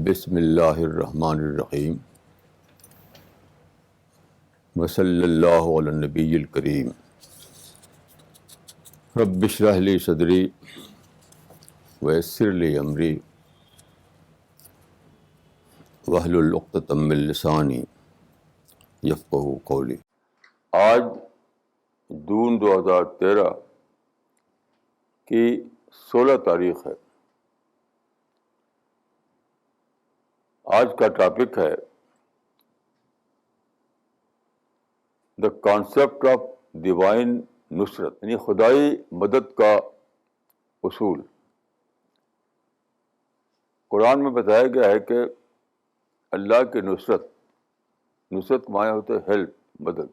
بسم اللہ الرحمن الرحیم وصلی اللہ علی النبی الکریم رب اشرح لی صدری ویسر لی امری واحلل عقدۃ من لسانی یفقہوا قولی۔ آج جون 2013 کی 16 تاریخ ہے۔ آج کا ٹاپک ہے دا کانسیپٹ آف ڈیوائن نصرت، یعنی خدائی مدد کا اصول۔ قرآن میں بتایا گیا ہے کہ اللہ کی نصرت کے معنی ہوتے ہیں ہیلپ، مدد،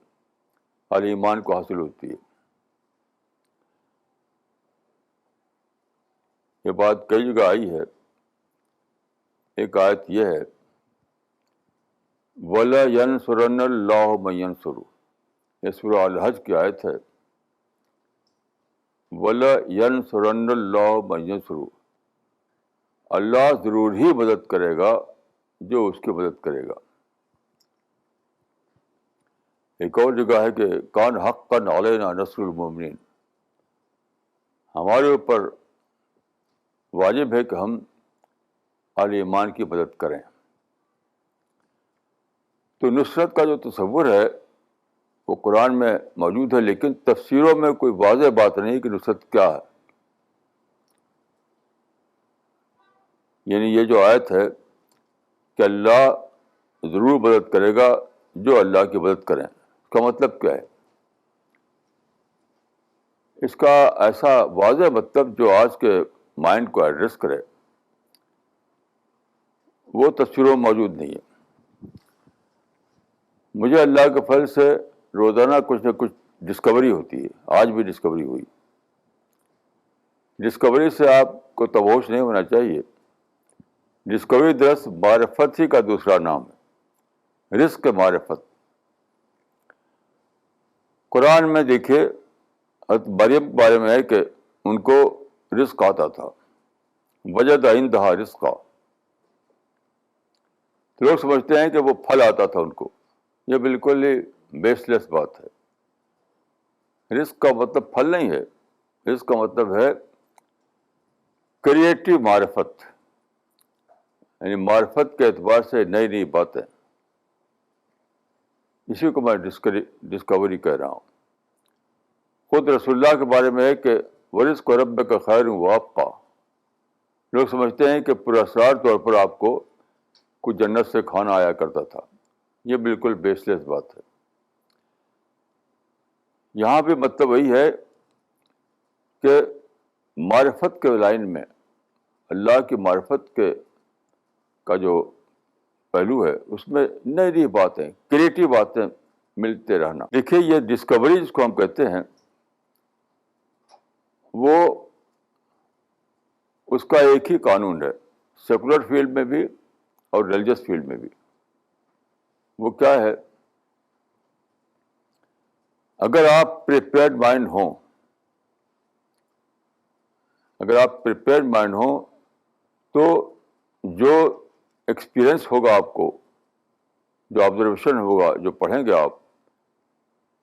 اہل ایمان کو حاصل ہوتی ہے۔ یہ بات کئی جگہ آئی ہے۔ ایک آیت یہ ہے وَلَا يَنْصُرَنَّ اللَّهُ مَن يَنْصُرُهُ، یہ سورہ الحج کی آیت ہے۔ وَلَا يَنْصُرَنَّ اللَّهُ مَن يَنْصُرُهُ، اللہ ضرور ہی مدد کرے گا جو اس کی مدد کرے گا۔ ایک اور جگہ ہے کہ کان حقاً علینا نصر المؤمنین، ہمارے اوپر واجب ہے کہ ہم اہل ایمان کی مدد کریں۔ تو نصرت کا جو تصور ہے وہ قرآن میں موجود ہے، لیکن تفسیروں میں کوئی واضح بات نہیں کہ نصرت کیا ہے۔ یعنی یہ جو آیت ہے کہ اللہ ضرور مدد کرے گا جو اللہ کی مدد کریں، اس کا مطلب کیا ہے؟ اس کا ایسا واضح مطلب جو آج کے مائنڈ کو ایڈریس کرے وہ تفسیروں میں موجود نہیں ہے۔ مجھے اللہ کے فضل سے روزانہ کچھ نہ کچھ ڈسکوری ہوتی ہے۔ آج بھی ڈسکوری ہوئی۔ ڈسکوری سے آپ کو تبوش نہیں ہونا چاہیے۔ ڈسکوری دراصل معرفت ہی کا دوسرا نام ہے، رزق معرفت۔ قرآن میں دیکھیے حضرت مریم کے بارے میں ہے کہ ان کو رزق آتا تھا، وجد عندہا رزقا۔ لوگ سمجھتے ہیں کہ وہ پھل آتا تھا ان کو، یہ بالکل ہی بیس لیس بات ہے۔ رزق کا مطلب پھل نہیں ہے، رزق کا مطلب ہے کریٹو معرفت، یعنی معرفت کے اعتبار سے نئی نئی باتیں۔ اسی کو میں ڈسکوری کہہ رہا ہوں۔ خود رسول اللہ کے بارے میں ہے کہ ورزق ربک خیر وابقیٰ۔ لوگ سمجھتے ہیں کہ پراسرار طور پر آپ کو کچھ جنت سے کھانا آیا کرتا تھا، یہ بالکل بیس لیس بات ہے۔ یہاں بھی مطلب وہی ہے کہ معرفت کے لائن میں اللہ کی معرفت کا جو پہلو ہے اس میں نئی نئی باتیں، کریٹو باتیں ملتے رہنا۔ دیکھیے یہ ڈسکوری جس کو ہم کہتے ہیں وہ اس کا ایک ہی قانون ہے، سیکولر فیلڈ میں بھی اور ریلیجس فیلڈ میں بھی۔ وہ کیا ہے؟ اگر آپ پریپیئرڈ مائنڈ ہوں، تو جو ایکسپیرئنس ہوگا آپ کو، جو آبزرویشن ہوگا، جو پڑھیں گے آپ،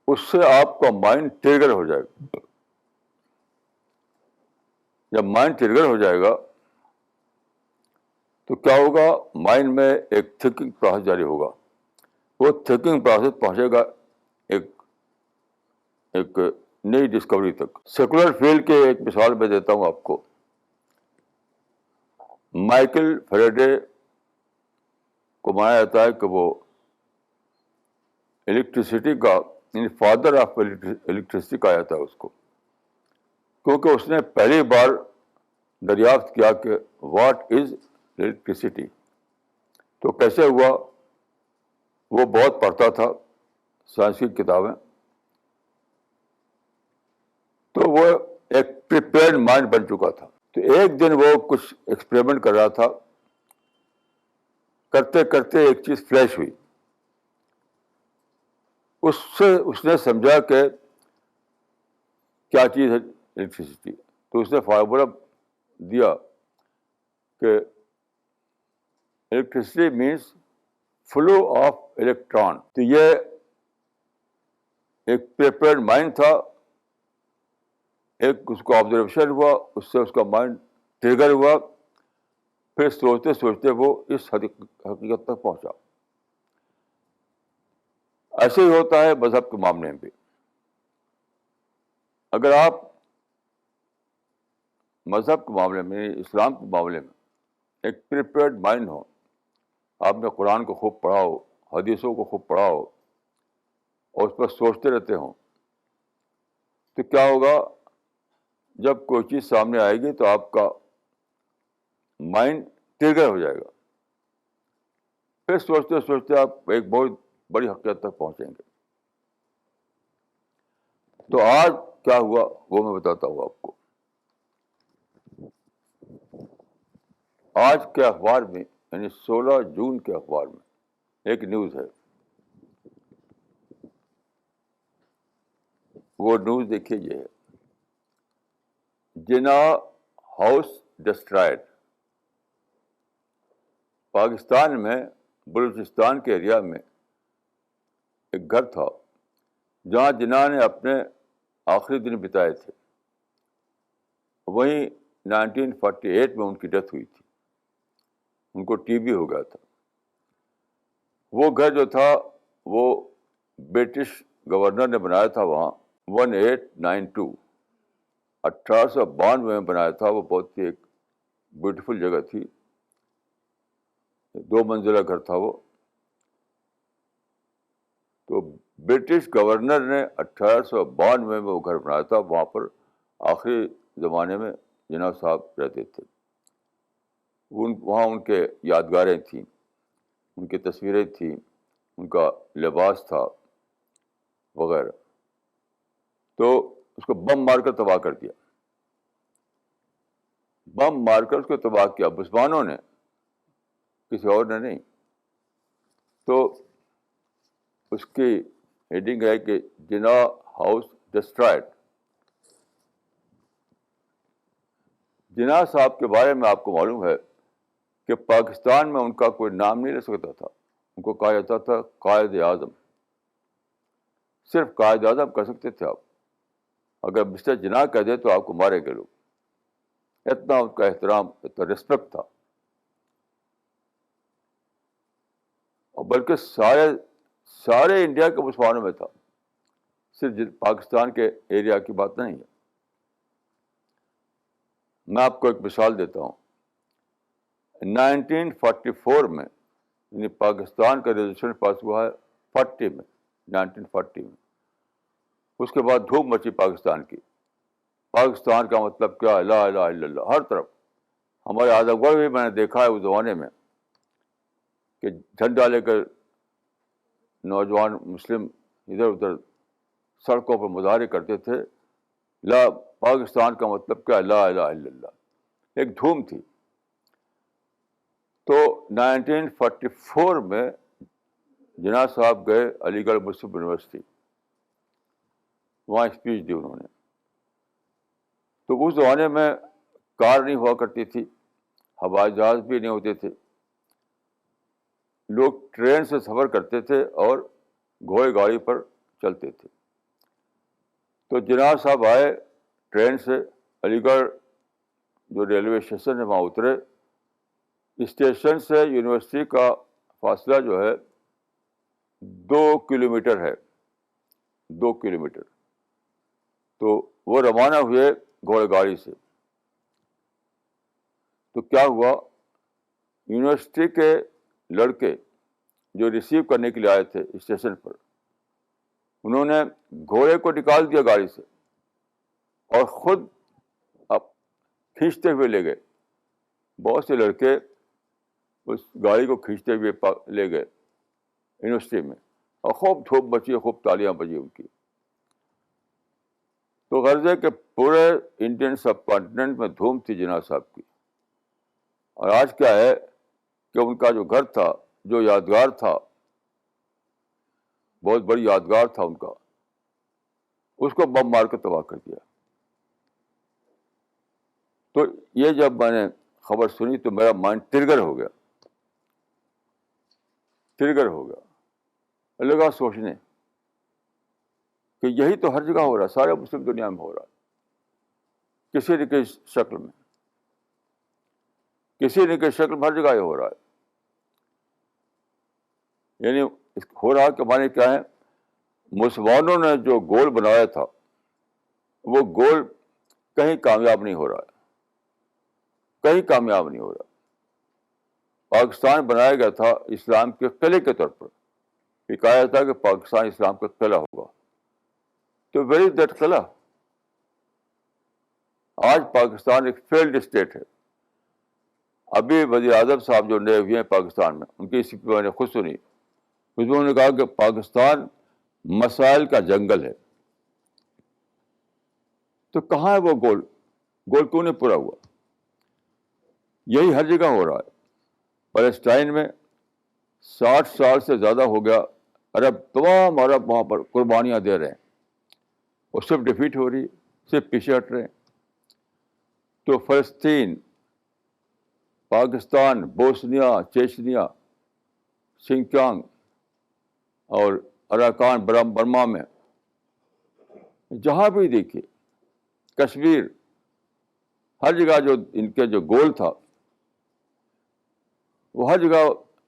اس سے آپ کا مائنڈ ٹریگر ہو جائے گا۔ جب مائنڈ ٹریگر ہو جائے گا تو کیا ہوگا؟ مائنڈ میں ایک تھنکنگ پروسیس جاری ہوگا۔ وہ تھنکنگ پروسیس پہنچے گا ایک نئی ڈسکوری تک۔ سیکولر فیلڈ کے ایک مثال میں دیتا ہوں آپ کو۔ مائیکل فیراڈے کو مانا جاتا ہے کہ وہ الیکٹریسٹی کا، یعنی فادر آف الیکٹریسٹی کہا جاتا ہے اس کو، کیونکہ اس نے پہلی بار دریافت کیا کہ واٹ از الیکٹریسٹی۔ تو کیسے ہوا؟ وہ بہت پڑھتا تھا سائنس کی کتابیں، تو وہ ایک پریپیئرڈ مائنڈ بن چکا تھا۔ تو ایک دن وہ کچھ ایکسپریمنٹ کر رہا تھا، کرتے کرتے ایک چیز فلیش ہوئی۔ اس سے اس نے سمجھا کہ کیا چیز ہے الیکٹریسٹی۔ تو اس نے فارمولا دیا کہ electricity means flow of electron. تو یہ ایک پریپیئرڈ مائنڈ تھا, ایک اس کو آبزرویشن ہوا, اس سے اس کا مائنڈ ٹریگر ہوا, پھر سوچتے سوچتے وہ اس حقیقت تک پہنچا. ایسے ہی ہوتا ہے مذہب کے معاملے میں بھی. اگر آپ مذہب کے معاملے میں, اسلام کے معاملے میں ایک پریپیئرڈ مائنڈ ہو, آپ نے قرآن کو خوب پڑھا ہو, حدیثوں کو خوب پڑھا ہو, اور اس پر سوچتے رہتے ہوں, تو کیا ہوگا, جب کوئی چیز سامنے آئے گی تو آپ کا مائنڈ ٹریگر ہو جائے گا, پھر سوچتے سوچتے آپ ایک بہت بڑی حقیقت تک پہنچیں گے. تو آج کیا ہوا وہ میں بتاتا ہوں آپ کو. آج کے اخبار میں, یعنی 16 جون کے اخبار میں ایک نیوز ہے. وہ نیوز دیکھیے, یہ ہے, جناح ہاؤس ڈسٹرائڈ. پاکستان میں بلوچستان کے ایریا میں ایک گھر تھا جہاں جناح نے اپنے آخری دن بتائے تھے. وہیں 1948 میں ان کی ڈیتھ ہوئی تھی, ان کو ٹی بی ہو گیا تھا. وہ گھر جو تھا وہ برٹش گورنر نے بنایا تھا وہاں 1892 1892 میں بنایا تھا. وہ بہت ہی ایک بیوٹیفل جگہ تھی, 2 منزلہ گھر تھا وہ. تو برٹش گورنر نے 1892 میں وہ گھر بنایا تھا. وہاں پر آخری زمانے میں جناح صاحب رہتے تھے. وہاں ان کے یادگاریں تھیں, ان کی تصویریں تھیں, ان کا لباس تھا وغیرہ. تو اس کو بم مار کر تباہ کر دیا, بم مار کر اس کو تباہ کیا, مسلمانوں نے, کسی اور نے نہیں. تو اس کی ہیڈنگ ہے کہ جناح ہاؤس ڈسٹرائڈ. جناح صاحب کے بارے میں آپ کو معلوم ہے کہ پاکستان میں ان کا کوئی نام نہیں لے سکتا تھا. ان کو کہا جاتا تھا قائد اعظم. صرف قائد اعظم کہہ سکتے تھے آپ. اگر مسٹر جناح کہہ دے تو آپ کو مارے گے لوگ. اتنا ان کا احترام, اتنا ریسپیکٹ تھا. اور بلکہ سارے انڈیا کے مسلمانوں میں تھا, صرف پاکستان کے ایریا کی بات نہیں ہے. میں آپ کو ایک مثال دیتا ہوں. 1944 میں, یعنی پاکستان کا ریزولوشن پاس ہوا ہے 40 میں, 1940 میں. اس کے بعد دھوم مچی پاکستان کی. پاکستان کا مطلب کیا, لا الہ الا اللہ, ہر طرف. ہمارے اعظم گڑھ بھی میں نے دیکھا ہے اس زمانے میں کہ جھنڈا لے کر نوجوان مسلم ادھر ادھر سڑکوں پر مظاہرے کرتے تھے. لا, پاکستان کا مطلب کیا, لا الہ الا اللہ. ایک دھوم تھی. تو 1944 میں جناح صاحب گئے علی گڑھ مسلم یونیورسٹی, وہاں اسپیچ دی انہوں نے. تو اس زمانے میں کار نہیں ہوا کرتی تھی, ہوائی جہاز بھی نہیں ہوتے تھے. لوگ ٹرین سے سفر کرتے تھے اور گھوڑے گاڑی پر چلتے تھے. تو جناح صاحب آئے ٹرین سے, علی گڑھ جو ریلوے اسٹیشن ہے وہاں اترے. اسٹیشن سے یونیورسٹی کا فاصلہ جو ہے 2 کلومیٹر ہے, 2 کلومیٹر. تو وہ روانہ ہوئے گھوڑے گاڑی سے. تو کیا ہوا, یونیورسٹی کے لڑکے جو ریسیو کرنے کے لیے آئے تھے اسٹیشن پر, انہوں نے گھوڑے کو نکال دیا گاڑی سے اور خود اب کھینچتے ہوئے لے گئے. بہت سے لڑکے اس گاڑی کو کھینچتے ہوئے لے گئے یونیورسٹی میں, اور خوب دھوم مچی, خوب تالیاں بجی ان کی. تو غرض ہے کہ پورے انڈین سب کانٹیننٹ میں دھوم تھی جناح صاحب کی. اور آج کیا ہے کہ ان کا جو گھر تھا, جو یادگار تھا, بہت بڑی یادگار تھا ان کا, اس کو بم مار کر تباہ کر دیا. تو یہ جب میں نے خبر سنی تو میرا مائنڈ ٹرگر ہو گیا. ٹرگر ہو گیا، لگا سوچنے کہ یہی تو ہر جگہ ہو رہا ہے، سارے مسلم دنیا میں ہو رہا ہے، کسی نہ کسی شکل میں، کسی نہ کسی شکل میں ہر جگہ یہ ہو رہا ہے. یعنی ہو رہا کہ معنی کیا ہے؟ مسلمانوں نے جو گول بنایا تھا وہ گول کہیں کامیاب نہیں ہو رہا ہے، کہیں کامیاب نہیں ہو رہا. پاکستان بنایا گیا تھا اسلام کے قلعے کے طور پر، یہ کہا جاتا ہے کہ پاکستان اسلام کا قلعہ ہوگا. تو ویئر از دیٹ قلعہ؟ آج پاکستان ایک فیلڈ اسٹیٹ ہے. ابھی وزیر اعظم صاحب جو نئے ہوئے ہیں پاکستان میں، ان کی اسپیچ میں نے خود سنی، اس میں انہوں نے کہا کہ پاکستان مسائل کا جنگل ہے. تو کہاں ہے وہ گول؟ گول کیوں نہیں پورا ہوا؟ یہی ہر جگہ ہو رہا ہے. پیلسٹائن میں 60 سال سے زیادہ ہو گیا، تمام عرب وہاں پر قربانیاں دے رہے ہیں، وہ صرف ڈیفیٹ ہو رہی ہے، صرف پیچھے ہٹ رہے ہیں. تو فلسطین، پاکستان، بوسنیا، چیچنیا، سنکیانگ اور اراکان برما میں، جہاں بھی دیکھیے، کشمیر، ہر جگہ جو ان کے جو گول تھا وہ ہر جگہ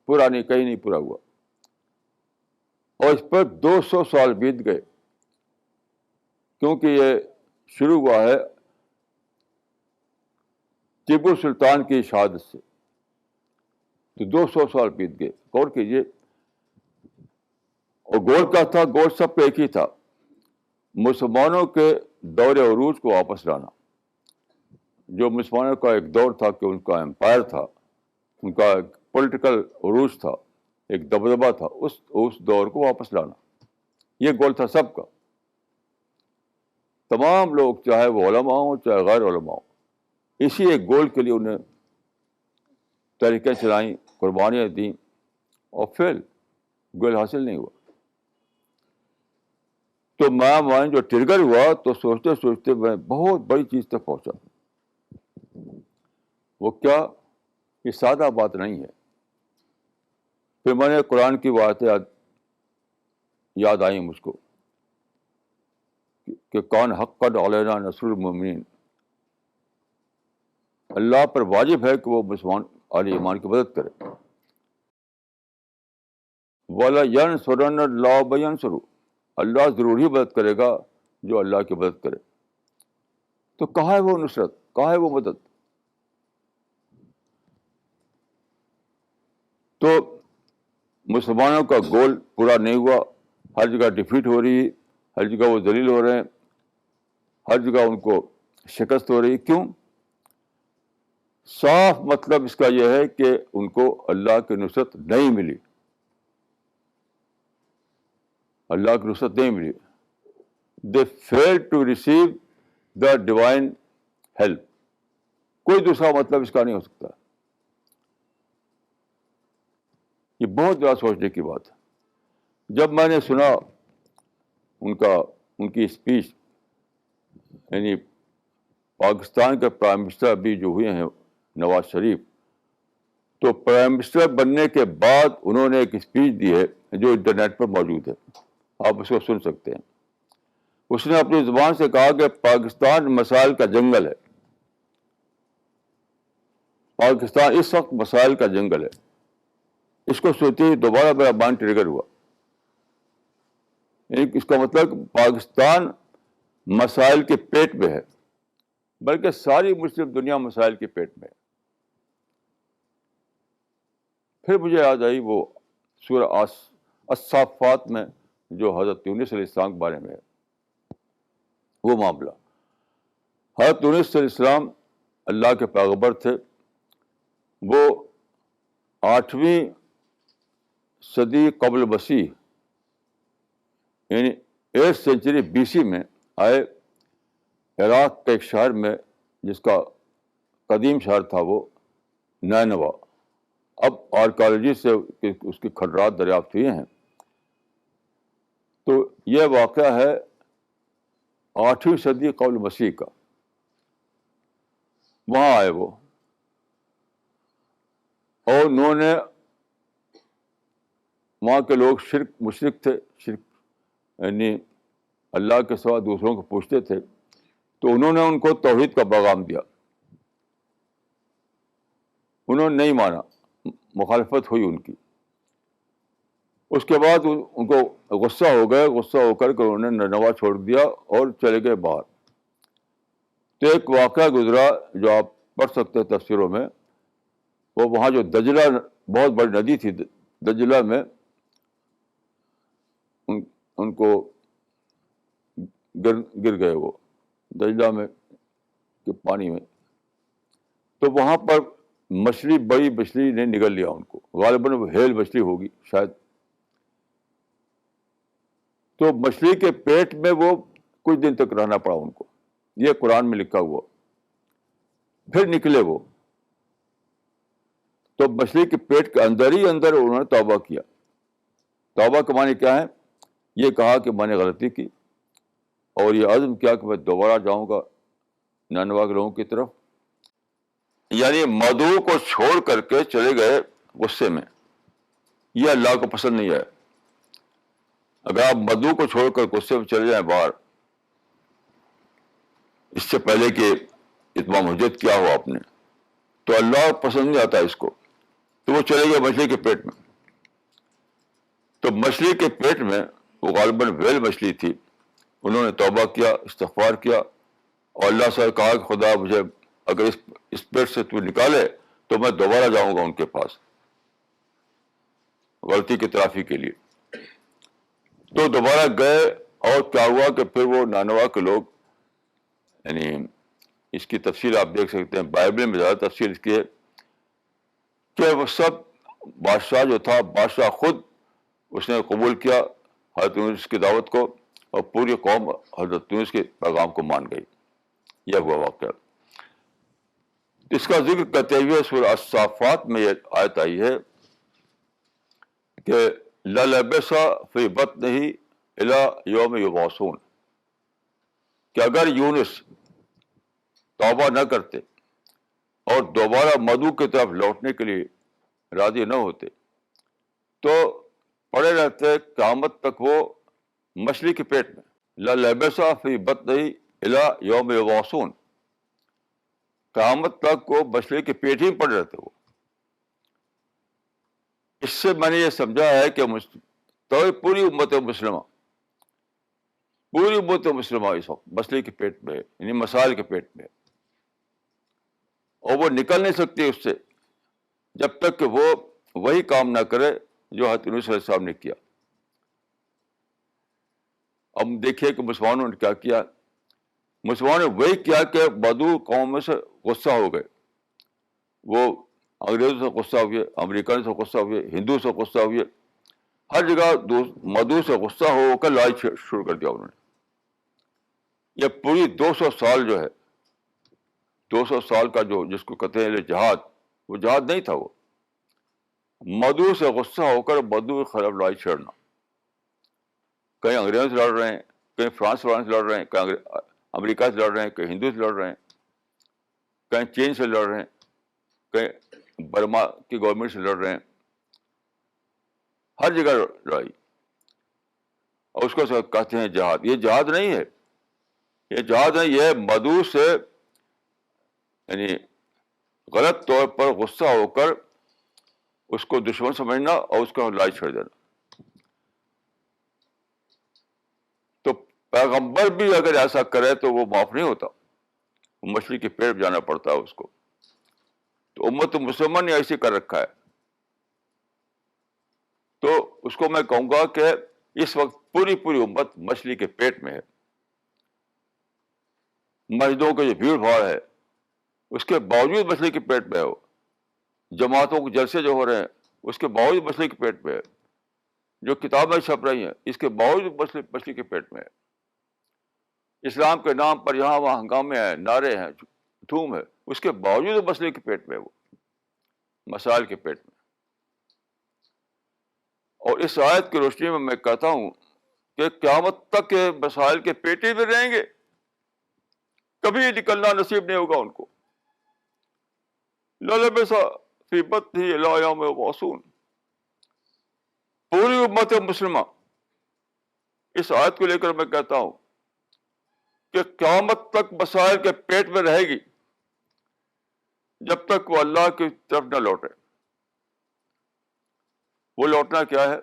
پورا نہیں، کہیں نہیں پورا ہوا. اور اس پر 200 سال بیت گئے، کیونکہ یہ شروع ہوا ہے ٹیپو سلطان کی شہادت سے. تو 200 سال بیت گئے. غور کیجیے. اور گول کیا تھا؟ گول سب کا ایک ہی تھا، مسلمانوں کے دور عروج کو واپس لانا. جو مسلمانوں کا ایک دور تھا کہ ان کا امپائر تھا، ان کا ایک پولیٹیکل عروج تھا، ایک دبدبہ تھا، اس دور کو واپس لانا. یہ گول تھا سب کا. تمام لوگ، چاہے وہ علماء ہوں چاہے غیر علماء ہوں، اسی ایک گول کے لیے انہیں تحریکیں چلائیں، قربانیاں دیں، اور پھر گول حاصل نہیں ہوا. تو میں جو ٹرگر ہوا تو سوچتے سوچتے میں بہت بڑی چیز تک پہنچا. وہ کیا؟ یہ سادہ بات نہیں ہے. پھر میں نے قرآن کی باتیں یاد آئیں مجھ کو کہ کون حقا علینا نصر المؤمنین، اللہ پر واجب ہے کہ وہ مسلمان اہل ایمان کی مدد کرے. وَلَا يَنْصُرَنَّ اللَّهُ مَن يَنْصُرُهُ، اللہ ضرور ہی مدد کرے گا جو اللہ کی مدد کرے. تو کہاں ہے وہ نصرت؟ کہاں ہے وہ مدد؟ تو مسلمانوں کا گول پورا نہیں ہوا، ہر جگہ ڈیفیٹ ہو رہی، ہر جگہ وہ ذلیل ہو رہے ہیں، ہر جگہ ان کو شکست ہو رہی. کیوں؟ صاف مطلب اس کا یہ ہے کہ ان کو اللہ کی نصرت نہیں ملی، اللہ کی نصرت نہیں ملی. They feel to receive the divine help. کوئی دوسرا مطلب اس کا نہیں ہو سکتا. یہ بہت زیادہ سوچنے کی بات ہے. جب میں نے سنا ان کی اسپیچ، یعنی پاکستان کے پرائم منسٹر ابھی جو ہوئے ہیں نواز شریف، تو پرائم منسٹر بننے کے بعد انہوں نے ایک اسپیچ دی ہے جو انٹرنیٹ پر موجود ہے، آپ اس کو سن سکتے ہیں. اس نے اپنی زبان سے کہا کہ پاکستان مسائل کا جنگل ہے. پاکستان اس وقت مسائل کا جنگل ہے. اس کو سوچتے ہی دوبارہ میرا مائنڈ ٹریگر ہوا. اس کا مطلب پاکستان مسائل کے پیٹ میں ہے، بلکہ ساری مسلم دنیا مسائل کے پیٹ میں ہے. پھر مجھے یاد آئی وہ سورہ الصافات میں جو حضرت یونس علیہ السلام کے بارے میں ہے، وہ معاملہ. حضرت یونس علیہ السلام اللہ کے پیغمبر تھے. وہ 8ویں صدی قبل مسیح، یعنی 8 سینچری BC میں آئے عراق کے ایک شہر میں، جس کا قدیم شہر تھا وہ نینوا. اب آرکیالوجی سے اس کی کھنڈرات دریافت ہوئے ہیں. تو یہ واقعہ ہے 8ویں صدی قبل مسیح کا. وہاں آئے وہ، اور انہوں نے وہاں کے لوگ مشرک تھے، شرک یعنی اللہ کے سوا دوسروں کو پوچھتے تھے، تو انہوں نے ان کو توحید کا پیغام دیا، انہوں نے نہیں مانا، مخالفت ہوئی ان کی. اس کے بعد ان کو غصہ ہو گئے، غصہ ہو کر کے انہوں نے نینوا چھوڑ دیا اور چلے گئے باہر. تو ایک واقعہ گزرا جو آپ پڑھ سکتے ہیں تفسیروں میں، وہ وہاں جو دجلہ بہت بڑی ندی تھی، دجلہ میں ان کو گر گئے وہ دجلہ میں کے پانی میں. تو وہاں پر مچھلی، بڑی مچھلی نے نگل لیا ان کو، غالباً وہ ہیل مچھلی ہوگی شاید. تو مچھلی کے پیٹ میں وہ کچھ دن تک رہنا پڑا ان کو، یہ قرآن میں لکھا ہوا. پھر نکلے وہ، تو مچھلی کے پیٹ کے اندر ہی اندر انہوں نے توبہ کیا. توبہ کے معنی کیا ہے؟ یہ کہا کہ میں نے غلطی کی اور یہ عزم کیا کہ میں دوبارہ جاؤں گا نینوا کے لوگوں کی طرف. یعنی مدعو کو چھوڑ کر کے چلے گئے غصے میں. یہ اللہ کو پسند نہیں ہے. اگر آپ مدعو کو چھوڑ کر غصے میں چلے جائیں باہر، اس سے پہلے کہ اتمام حجت کیا ہو آپ نے، تو اللہ پسند نہیں آتا اس کو. تو وہ چلے گئے مچھلی کے پیٹ میں. تو مچھلی کے پیٹ میں وہ غالباً ویل مچھلی تھی. انہوں نے توبہ کیا، استغفار کیا، اور اللہ سے کہا کہ خدا مجھے اگر اس پیٹ سے تو نکالے تو میں دوبارہ جاؤں گا ان کے پاس غلطی کی تلافی کے لیے. تو دوبارہ گئے، اور کیا ہوا کہ پھر وہ نینوا کے لوگ، یعنی اس کی تفصیل آپ دیکھ سکتے ہیں بائبل میں، زیادہ تفصیل اس کی ہے کہ وہ سب بادشاہ جو تھا، بادشاہ خود اس نے قبول کیا حضرت یونس کی دعوت کو، اور پوری قوم حضرت یونس کے پیغام کو مان گئی. یہ ہوا واقعہ. اس کا ذکر کرتے ہوئے سورہ الصافات میں یہ آیت آئی ہے کہ لَلَبِثَ فِی بَطْنِهِ إِلَىٰ یوم یبعثون، کہ اگر یونس توبہ نہ کرتے اور دوبارہ مدعو کی طرف لوٹنے کے لیے راضی نہ ہوتے تو پڑے رہتے قیامت تک وہ مچھلی کے پیٹ میں. لَلَبِثَ فِی بَطْنِهِ إِلَىٰ یوم یبعثون، قیامت تک وہ مچھلی کے پیٹ ہی پڑے رہتے وہ. اس سے میں نے یہ سمجھا ہے کہ تو پوری امت مسلمہ اس وقت مچھلی کے پیٹ میں، یعنی مسائل کے پیٹ میں، اور وہ نکل نہیں سکتی اس سے جب تک کہ وہ وہی کام نہ کرے جو حضرت یونس علیہ السلام نے کیا. اب دیکھیے کہ مسلمانوں نے کیا کیا. مسلمانوں نے وہی کیا کہ بدو قوم میں سے غصہ ہو گئے. وہ انگریزوں سے غصہ ہوئے، امریکن سے غصہ ہوئے، ہندو سے غصہ ہوئے، ہر جگہ مدعو سے غصہ ہو کر لڑائی شروع کر دیا انہوں نے. یہ پوری 200 سال جو ہے، 200 سال کا جو جس کو کہتے ہیں جہاد، وہ جہاد نہیں تھا، وہ مدعو سے غصہ ہو کر مدعو کے خلاف لڑائی چھیڑنا. کہیں انگریزوں سے لڑ رہے ہیں، کہیں فرانس والوں سے لڑ رہے ہیں، کہیں امریکہ سے لڑ رہے ہیں، کہیں ہندو سے لڑ رہے ہیں، کہیں چین سے لڑ رہے ہیں، کہیں برما کی گورنمنٹ سے لڑ رہے ہیں. ہر جگہ لڑائی، اور اس کو کہتے ہیں جہاد. یہ جہاد نہیں ہے، یہ جہاد نہیں، یہ مدعو سے یعنی غلط طور پر غصہ ہو کر اس کو دشمن سمجھنا اور اس کو لڑائی چھڑ دینا. تو پیغمبر بھی اگر ایسا کرے تو وہ معاف نہیں ہوتا، وہ مچھلی کے پیٹ جانا پڑتا ہے اس کو. تو امت مسلمہ نے ایسے کر رکھا ہے. تو اس کو میں کہوں گا کہ اس وقت پوری امت مچھلی کے پیٹ میں ہے. مسجدوں کے جو بھیڑ بھاڑ ہے اس کے باوجود مچھلی کے پیٹ میں ہے. وہ جماعتوں کے جلسے جو ہو رہے ہیں اس کے باوجود مچھلی کے پیٹ میں ہے. جو کتابیں چھپ رہی ہیں اس کے باوجود مچھلی کے پیٹ میں ہے. اسلام کے نام پر یہاں وہاں ہنگامے ہیں، نعرے ہیں، دھوم ہے، اس کے باوجود مچھلی کے پیٹ میں ہے، وہ مسائل کے پیٹ میں. اور اس آیت کی روشنی میں کہتا ہوں کہ قیامت تک کے مسائل کے پیٹی میں رہیں گے، کبھی نکلنا نصیب نہیں ہوگا ان کو. لَلَبِثَ فِی بَطْنِهِ إِلَىٰ یَوْمِ یبعثون. پوری امت مسلمہ اس آیت کو لے کر میں کہتا ہوں کہ قیامت تک مسائل کے پیٹ میں رہے گی جب تک وہ اللہ کی طرف نہ لوٹے. وہ لوٹنا کیا ہے؟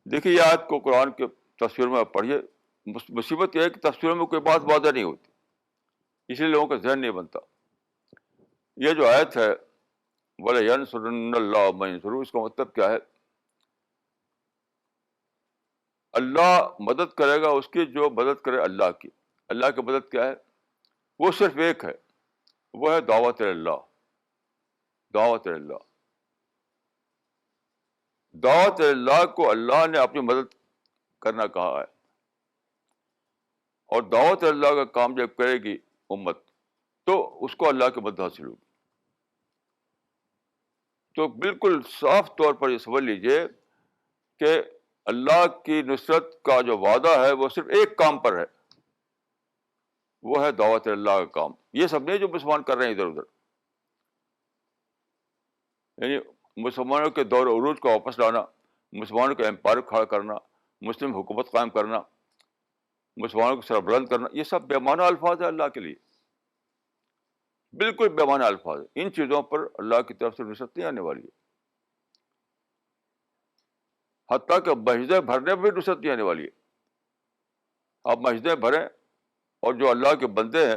دیکھیے یہ آیت کو قرآن کے تفسیر میں پڑھیے. مصیبت یہ ہے کہ تفسیر میں کوئی بات واضح نہیں ہوتی، اس لیے لوگوں کا ذہن نہیں بنتا. یہ جو آیت ہے وَلَيَنْصُرَنَّ اللَّهُ مَن يَنْصُرُهُ، اس کا مطلب کیا ہے؟ اللہ مدد کرے گا اس کی جو مدد کرے اللہ کی. اللہ کی مدد کیا ہے؟ وہ صرف ایک ہے، وہ ہے دعوت اللہ. دعوت اللہ، دعوت اللہ کو اللہ نے اپنی مدد کرنا کہا ہے، اور دعوت اللہ کا کام جب کرے گی امت تو اس کو اللہ کی مدد حاصل ہوگی. تو بالکل صاف طور پر یہ سمجھ لیجئے کہ اللہ کی نصرت کا جو وعدہ ہے وہ صرف ایک کام پر ہے، وہ ہے دعوت اللہ کا کام. یہ سب نہیں جو مسلمان کر رہے ہیں ادھر ادھر، یعنی مسلمانوں کے دور عروج کو واپس لانا، مسلمانوں کا امپائر کھڑا کرنا، مسلم حکومت قائم کرنا، مسلمانوں کو سربلند کرنا، یہ سب بے معنی الفاظ ہے اللہ کے لیے، بالکل بے معنی الفاظ. ان چیزوں پر اللہ کی طرف سے نصرت نہیں آنے والی ہے. حتیٰ کہ مسجدیں بھرنے میں بھی نصرت نہیں آنے والی ہے. آپ مسجدیں بھریں اور جو اللہ کے بندے ہیں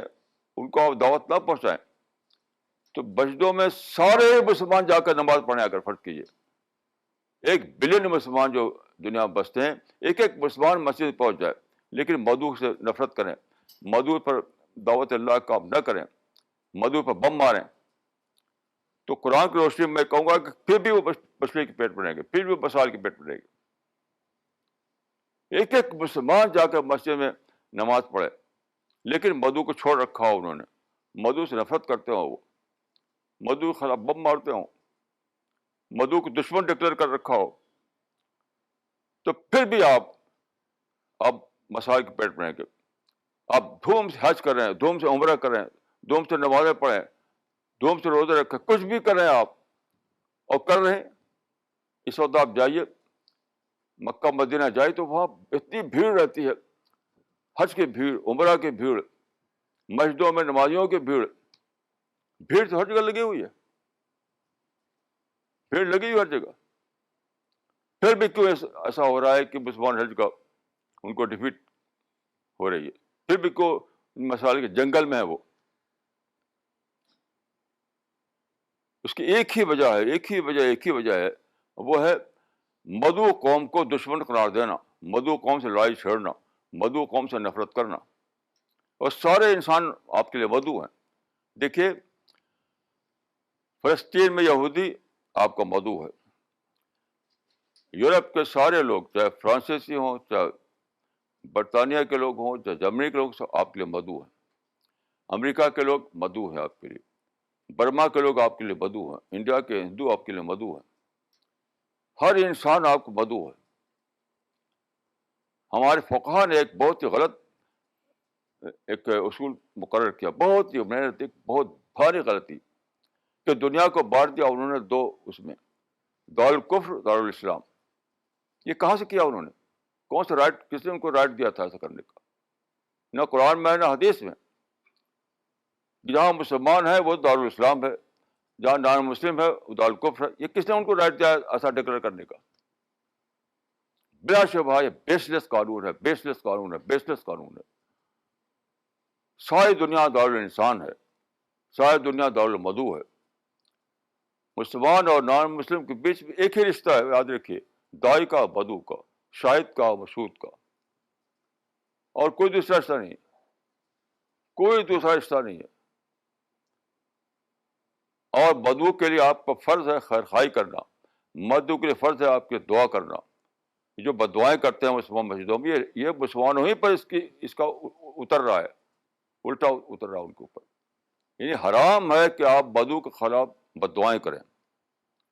ان کو آپ دعوت نہ پہنچائیں تو مسجدوں میں سارے مسلمان جا کر نماز پڑھنے آ کر فرض کیجیے. 1 بلین مسلمان جو دنیا میں بستے ہیں، ایک ایک مسلمان مسجد پہنچ جائے لیکن موضوع سے نفرت کریں، موضوع پر دعوت اللہ کا کام نہ کریں، موضوع پر بم ماریں، تو قرآن کی روشنی میں کہوں گا کہ پھر بھی وہ مچھلی کے پیٹ میں رہیں گے، پھر بھی وہ بسال کے پیٹ میں رہیں گے. ایک ایک مسلمان جا کر مسجد میں نماز پڑھے لیکن مدعو کو چھوڑ رکھا ہو، انہوں نے مدعو سے نفرت کرتے ہوں، وہ مدعو کے خلاف بم مارتے ہوں، مدعو کو دشمن ڈکلیئر کر رکھا ہو، تو پھر بھی آپ مسائل کے پیٹ میں رہیں گے. آپ دھوم سے حج کر رہے ہیں، دھوم سے عمرہ کر رہے ہیں، دھوم سے نمازیں پڑھیں، دھوم سے روزے رکھیں، کچھ بھی کر رہے ہیں آپ اور کر رہے ہیں. اس وقت آپ جائیے مکہ مدینہ جائے تو وہاں اتنی بھیڑ رہتی ہے، حج کی بھیڑ، عمرہ کی بھیڑ، مسجدوں میں نمازیوں کی بھیڑ. بھیڑ تو ہر جگہ لگی ہوئی ہے، بھیڑ لگی ہوئی ہر جگہ. پھر بھی کیوں ایسا ہو رہا ہے کہ مسلمان حج کا ان کو ڈیفیٹ ہو رہی ہے؟ پھر بھی کو مسائل کے جنگل میں ہے وہ. اس کی ایک ہی وجہ ہے، ایک ہی وجہ ہے، وہ ہے مدعو قوم کو دشمن قرار دینا، مدعو قوم سے لڑائی چھیڑنا، مدعو قوم سے نفرت کرنا. اور سارے انسان آپ کے لیے مدعو ہیں. دیکھیے فلسطین میں یہودی آپ کا مدعو ہے، یورپ کے سارے لوگ چاہے فرانسیسی ہوں، چاہے برطانیہ کے لوگ ہوں، چاہے جرمنی کے لوگ، سب آپ کے لیے مدعو ہیں. امریکہ کے لوگ مدعو ہیں آپ کے لیے، برما کے لوگ آپ کے لیے مدعو ہیں، انڈیا کے ہندو آپ کے لیے مدعو ہیں. ہر انسان آپ کو مدعو ہے. ہمارے فقہا نے ایک بہت ہی غلط ایک اصول مقرر کیا، بہت ہی محنت، بہت بھاری غلطی، کہ دنیا کو بانٹ دیا انہوں نے دو، اس میں دارالکفر، دارالاسلام. یہ کہاں سے کیا انہوں نے؟ کون سا رائٹ، کس نے ان کو رائٹ دیا تھا ایسا کرنے کا؟ نہ قرآن میں نہ حدیث میں. جہاں مسلمان ہے وہ دارالاسلام ہے، جہاں نان مسلم ہے وہ دارالکفر ہے. یہ کس نے ان کو رائٹ دیا ایسا ڈکلیئر کرنے کا؟ بلا شبہ یہ بیس لیس قانون ہے، بیس لیس قانون ہے، بیس لیس قانون ہے. ساری دنیا دارالانسان ہے، ساری دنیا دارالمدعو ہے. مسلمان اور نان مسلم کے بیچ میں ایک ہی رشتہ ہے، یاد رکھیے، دائی کا، بدو کا، شاہد کا، مشہود کا، اور کوئی دوسرا رشتہ نہیں، کوئی دوسرا رشتہ نہیں ہے. اور بدو کے لیے آپ کا فرض ہے خیر خواہی کرنا، مدعو کے لیے فرض ہے آپ کے دعا کرنا. جو بددعائیں کرتے ہیں مسلمان مسجدوں میں، یہ مسلمانوں ہی پر اس کا اتر رہا ہے، الٹا اتر رہا ہے ان کے اوپر. یعنی حرام ہے کہ آپ بدو کے خلاف بددعائیں کریں،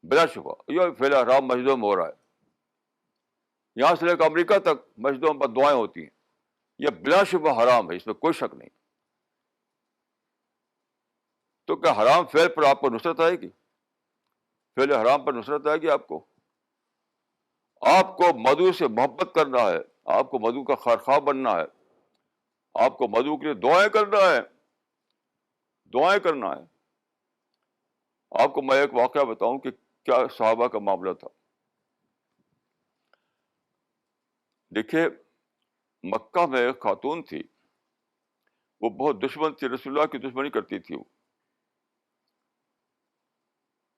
بلا شبہ یہ فعل حرام مسجدوں میں ہو رہا ہے. یہاں سے لے کر امریکہ تک مسجدوں میں بددعائیں ہوتی ہیں، یہ بلا شبہ حرام ہے، اس میں کوئی شک نہیں. تو کیا حرام فعل پر آپ کو نصرت آئے گی؟ فعل حرام پر نصرت آئے گی آپ کو؟ آپ کو مدعو سے محبت کرنا ہے، آپ کو مدعو کا خواہ بننا ہے، آپ کو مدعو کے لیے دعائیں کرنا ہے، دعائیں کرنا ہے۔ آپ کو میں ایک واقعہ بتاؤں کہ کیا صحابہ کا معاملہ تھا۔ دیکھیے، مکہ میں ایک خاتون تھی، وہ بہت دشمن تھی، رسول اللہ کی دشمنی کرتی تھی وہ،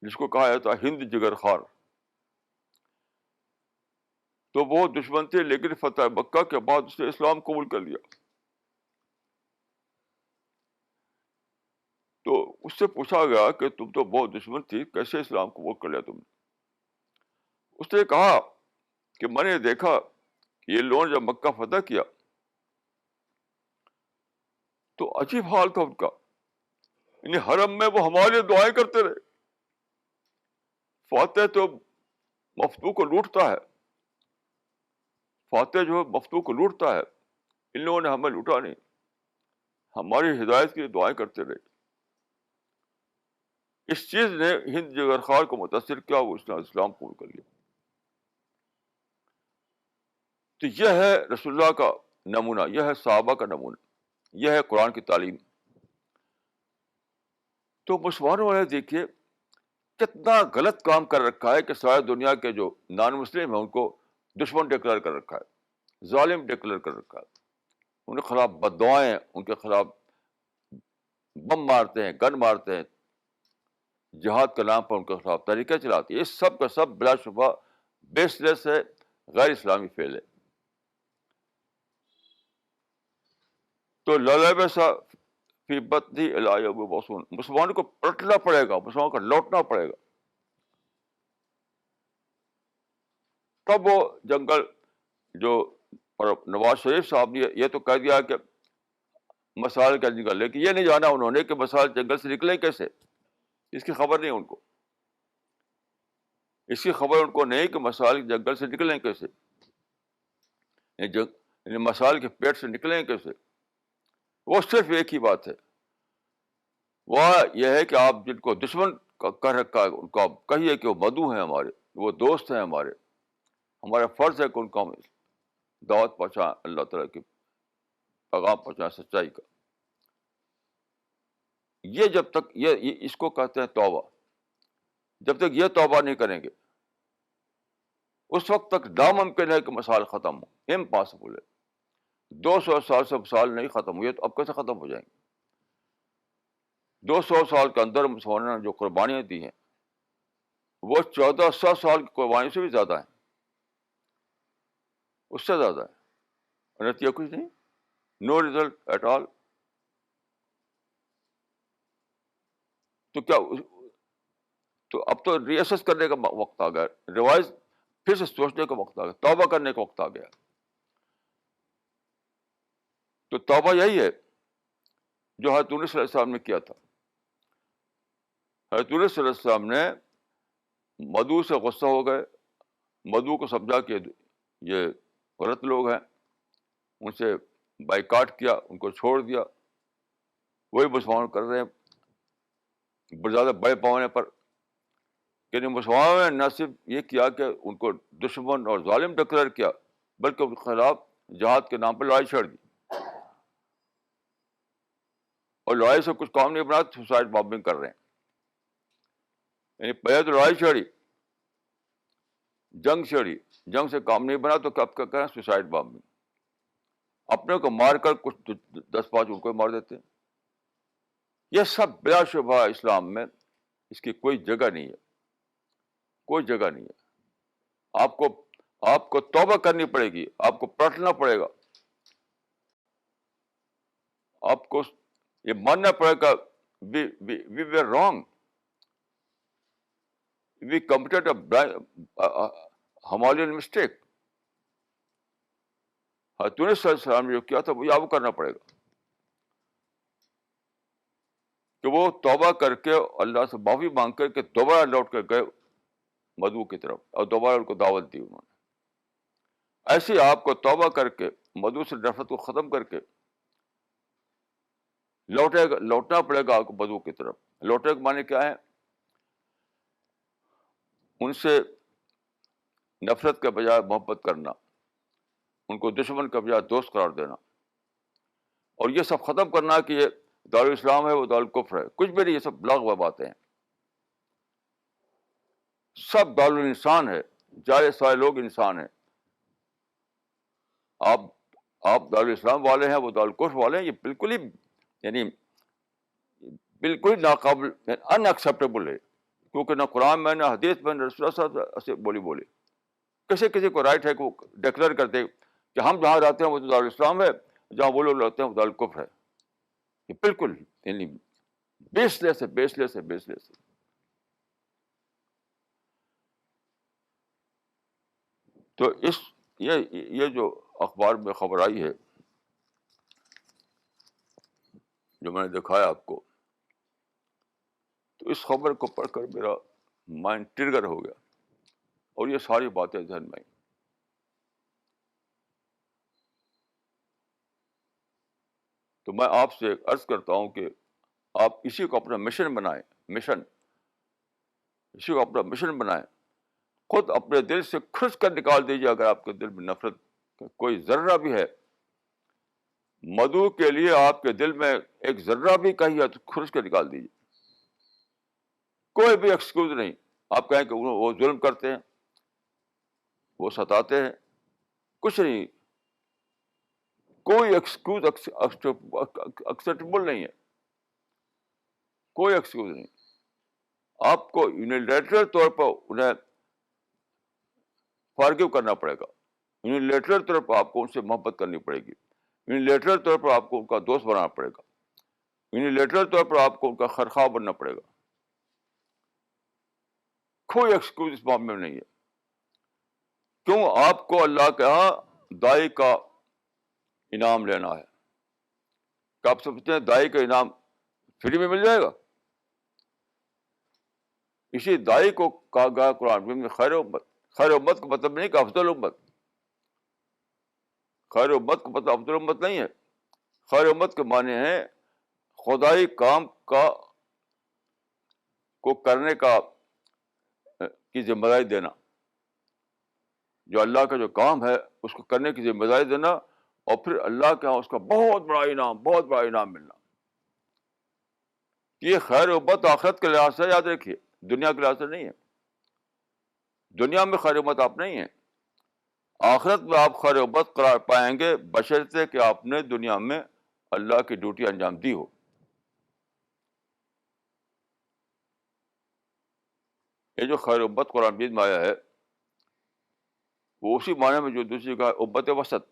جس کو کہا جاتا ہے ہند جگر خار۔ تو وہ دشمن تھے، لیکن فتح مکہ کے بعد اس نے اسلام قبول کر لیا۔ تو اس سے پوچھا گیا کہ تم تو بہت دشمن تھی، کیسے اسلام قبول کر لیا تم نے؟ اس نے کہا کہ میں نے دیکھا کہ یہ لوگوں نے جب مکہ فتح کیا تو عجیب حال تھا ان کا، یعنی حرم میں وہ ہمارے لیے دعائیں کرتے رہے۔ فاتح تو مفتوح کو لوٹتا ہے، فاتح جو ہے مفتوح کو لوٹتا ہے، ان لوگوں نے ہمیں لوٹا نہیں، ہماری ہدایت کے لیے دعائیں کرتے رہے۔ اس چیز نے ہند جگر خار کو متاثر کیا، وہ اس نے اسلام قبول کر لیا۔ تو یہ ہے رسول اللہ کا نمونہ، یہ ہے صحابہ کا نمونہ، یہ ہے قرآن کی تعلیم۔ تو مسلمانوں نے دیکھیے کتنا غلط کام کر رکھا ہے کہ ساری دنیا کے جو نان مسلم ہیں ان کو دشمن ڈکلیئر کر رکھا ہے، ظالم ڈکلیئر کر رکھا ہے، ان کے خلاف بددعائیں، ان کے خلاف بم مارتے ہیں، گن مارتے ہیں، جہاد کے نام پر ان کے خلاف طریقے چلاتے ہیں۔ یہ سب کا سب بلا شبہ بیس لیس ہے، غیر اسلامی فعل ہے۔ تو للبسا فی بطنی الی یوم یبعثون، مسلمانوں کو پلٹنا پڑے گا، مسلمانوں کو لوٹنا پڑے گا، تب وہ جنگل جو، اور نواز شریف صاحب نے یہ تو کہہ دیا کہ مسائل کا جنگل، لیکن یہ نہیں جانا انہوں نے کہ مسائل جنگل سے نکلیں کیسے، اس کی خبر نہیں ان کو، اس کی خبر ان کو نہیں کہ مسائل جنگل سے نکلیں کیسے، یعنی مسائل کے پیٹ سے نکلیں کیسے۔ وہ صرف ایک ہی بات ہے، وہ یہ ہے کہ آپ جن کو دشمن کر رکھا ہے ان کو آپ کہیے کہ وہ مدعو ہیں ہمارے، وہ دوست ہیں ہمارے، ہمارا فرض ہے کہ ان کو ہم دعوت پہنچائیں، اللہ تعالیٰ کی پیغام پہنچائیں سچائی کا۔ یہ جب تک یہ اس کو کہتے ہیں توبہ، جب تک یہ توبہ نہیں کریں گے اس وقت تک ناممکن ہے کہ مسائل ختم ہو، امپاسبل ہے۔ 200 سال سے مسائل نہیں ختم ہوئے تو اب کیسے ختم ہو جائیں گے؟ 200 سال کے اندر مسلمانوں نے جو قربانیاں دی ہیں وہ 1400 سال کی قربانی سے بھی زیادہ ہیں، اس سے زیادہ ہے، نتیجہ کچھ نہیں، نو ریزلٹ ایٹ آل۔ تو کیا تو اب تو ریئسس کرنے کا وقت آ گیا، ریوائز، پھر سے سوچنے کا وقت آ گیا، توبہ کرنے کا وقت آ گیا۔ تو توبہ یہی ہے جو حضرت یونس صلی اللہ علیہ وسلم نے کیا تھا۔ حضرت یونس صلی اللہ علیہ وسلم نے مدعو سے غصہ ہو گئے، مدعو کو سمجھا کہ یہ غلط لوگ ہیں، ان سے بائیکاٹ کیا، ان کو چھوڑ دیا، وہی مسلمان کر رہے ہیں زیادہ بڑے پیمانے پر۔ یعنی مسلمانوں نے نہ صرف یہ کیا کہ ان کو دشمن اور ظالم ڈکلیئر کیا، بلکہ ان کے خلاف جہاد کے نام پر لڑائی چھڑ دی، اور لڑائی سے کچھ کام نہیں بنا، سوسائڈ بامبنگ کر رہے ہیں۔ یعنی پہلے تو لڑائی چھڑی، جنگ چھڑی، جنگ سے کام نہیں بنا تو کب کیا کریں، سوسائڈ بامبنگ، اپنے کو مار کر کچھ 10-5 ان کو مار دیتے ہیں۔ یہ سب بلا شبہ اسلام میں اس کی کوئی جگہ نہیں ہے، کوئی جگہ نہیں ہے۔ آپ کو توبہ کرنی پڑے گی، آپ کو پلٹنا پڑے گا، آپ کو یہ ماننا پڑے گا we were wrong, we committed a Himalayan mistake۔ حضرت یونس صلی اللہ علیہ وسلم نے جو کیا تھا وہ آپ کو کرنا پڑے گا، کہ وہ توبہ کر کے اللہ سے معافی مانگ کر کے دوبارہ لوٹ کر گئے مدعو کی طرف، اور دوبارہ ان کو دعوت دی انہوں نے۔ ایسے آپ کو توبہ کر کے مدعو سے نفرت کو ختم کر کے لوٹنا پڑے گا آپ کو مدعو کی طرف۔ لوٹنے کے معنی کیا ہے؟ ان سے نفرت کے بجائے محبت کرنا، ان کو دشمن کے بجائے دوست قرار دینا، اور یہ سب ختم کرنا کہ یہ دارالاسلام ہے وہ دارالکفر ہے. کچھ بھی نہیں، یہ سب لاغ باتیں ہیں. سب دارالانسان ہے، جائے سارے لوگ انسان ہیں. آپ آپ دارالاسلام والے ہیں، وہ دارالکفر والے ہیں، یہ بالکل ہی یعنی بالکل ہی ناقابل ان ایکسیپٹیبل ہے. کیونکہ نہ قرآن میں نہ حدیث میں نہ رسول اللہ صلی اللہ علیہ وسلم بولی. کسی کو رائٹ ہے کہ وہ ڈکلیئر کرتے کہ ہم جہاں رہتے ہیں وہ دارالاسلام ہے، جہاں وہ لوگ رہتے ہیں وہ دارالکفر ہے. یہ بالکل یعنی بیس لیس ہے، بیس لیس ہے، بیس لیس ہے. تو یہ جو اخبار میں خبر آئی ہے، جو میں نے دکھایا آپ کو، تو اس خبر کو پڑھ کر میرا مائنڈ ٹرگر ہو گیا اور یہ ساری باتیں ذہن میں آئیں. تو میں آپ سے عرض کرتا ہوں کہ آپ اسی کو اپنا مشن بنائیں. اسی کو اپنا مشن بنائیں. خود اپنے دل سے کھرچ کر نکال دیجیے. اگر آپ کے دل میں نفرت کا کوئی ذرہ بھی ہے، مدعو کے لیے آپ کے دل میں ایک ذرہ بھی کہیں ہے تو کھرچ کر نکال دیجیے. کوئی بھی ایکسکیوز نہیں. آپ کہیں کہ وہ ظلم کرتے ہیں، وہ ستاتے ہیں، کچھ نہیں. کوئی ایکسکیوز ایکسیپٹیبل نہیں ہے. کوئی ایکسکیوز نہیں. آپ کو یونیلیٹرل طور پر انہیں فارگیو کرنا پڑے گا. یونیلیٹرل طور پر آپ کو ان سے محبت کرنی پڑے گی. یونیلیٹرل طور پر آپ کو ان کا دوست بنانا پڑے گا. یونیلیٹرل طور پر آپ کو ان کا خرخواہ بننا پڑے گا. کوئی ایکسکیوز اس معاملے میں نہیں ہے. کیوں؟ آپ کو اللہ کے ہاں دائی کا انعام لینا ہے. کہ آپ سمجھتے ہیں دائی کا انعام فری میں مل جائے گا؟ اسی دائی کو کہا گیا قرآن میں خیر امت. خیر امت کا مطلب نہیں کہ افضل امت. خیر امت کا مطلب افضل امت نہیں ہے. خیر امت کے معنی ہیں خدائی کام کو کرنے کی ذمہ داری دینا. جو اللہ کا جو کام ہے اس کو کرنے کی ذمہ داری دینا، اور پھر اللہ کے ہاں اس کا بہت بڑا انعام ملنا. یہ خیر امت آخرت کے لحاظ سے یاد رکھیے، دنیا کے لحاظ سے نہیں ہے. دنیا میں خیر امت آپ نہیں ہیں. آخرت میں آپ خیر امت قرار پائیں گے بشرطے کہ آپ نے دنیا میں اللہ کی ڈیوٹی انجام دی ہو. یہ جو خیر امت قرآن مجید میں آیا ہے وہ اسی معنی میں جو دوسری کا امت وسط.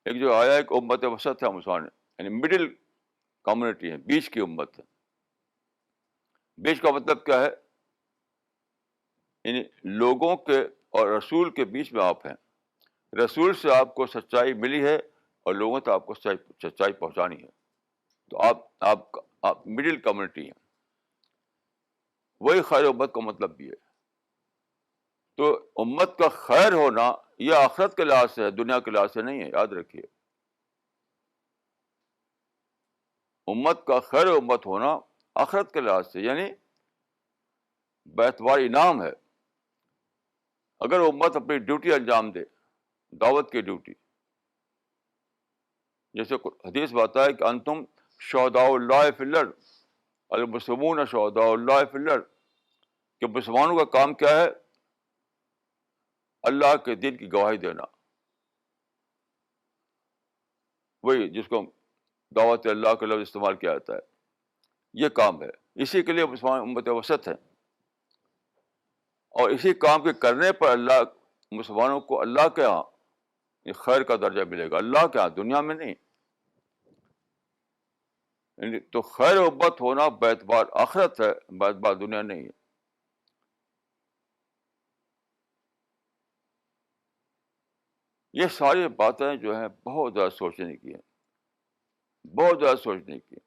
ایک جو آیا ہے کہ امت وسط ہے مسلمان، یعنی مڈل کمیونٹی ہے، بیچ کی امت ہے. بیچ کا مطلب کیا ہے؟ یعنی لوگوں کے اور رسول کے بیچ میں آپ ہیں. رسول سے آپ کو سچائی ملی ہے اور لوگوں تک آپ کو سچائی پہنچانی ہے. تو آپ مڈل کمیونٹی ہیں. وہی خیر امت کا مطلب بھی ہے. تو امت کا خیر ہونا یہ آخرت کے لحاظ سے ہے، دنیا کے لحاظ سے نہیں ہے، یاد رکھیے. امت کا خیر امت ہونا آخرت کے لحاظ سے یعنی باعتبار انعام ہے. اگر امت اپنی ڈیوٹی انجام دے، دعوت کی ڈیوٹی، جیسے حدیث میں آتا ہے کہ انتم شہداء اللہ فی الارض، المسلمون شہداء اللہ فی الارض، کہ مسلمانوں کا کام کیا ہے؟ اللہ کے دین کی گواہی دینا. وہی جس کو دعوت اللہ کا لفظ استعمال کیا جاتا ہے، یہ کام ہے. اسی کے لیے مسلمان امت وسط ہے. اور اسی کام کے کرنے پر اللہ مسلمانوں کو اللہ کے ہاں خیر کا درجہ ملے گا، اللہ کے ہاں، دنیا میں نہیں. تو خیر امت ہونا باعتبار آخرت ہے، باعتبار دنیا نہیں ہے. یہ ساری باتیں جو ہیں بہت زیادہ سوچنے کی ہیں، بہت زیادہ سوچنے کی ہیں،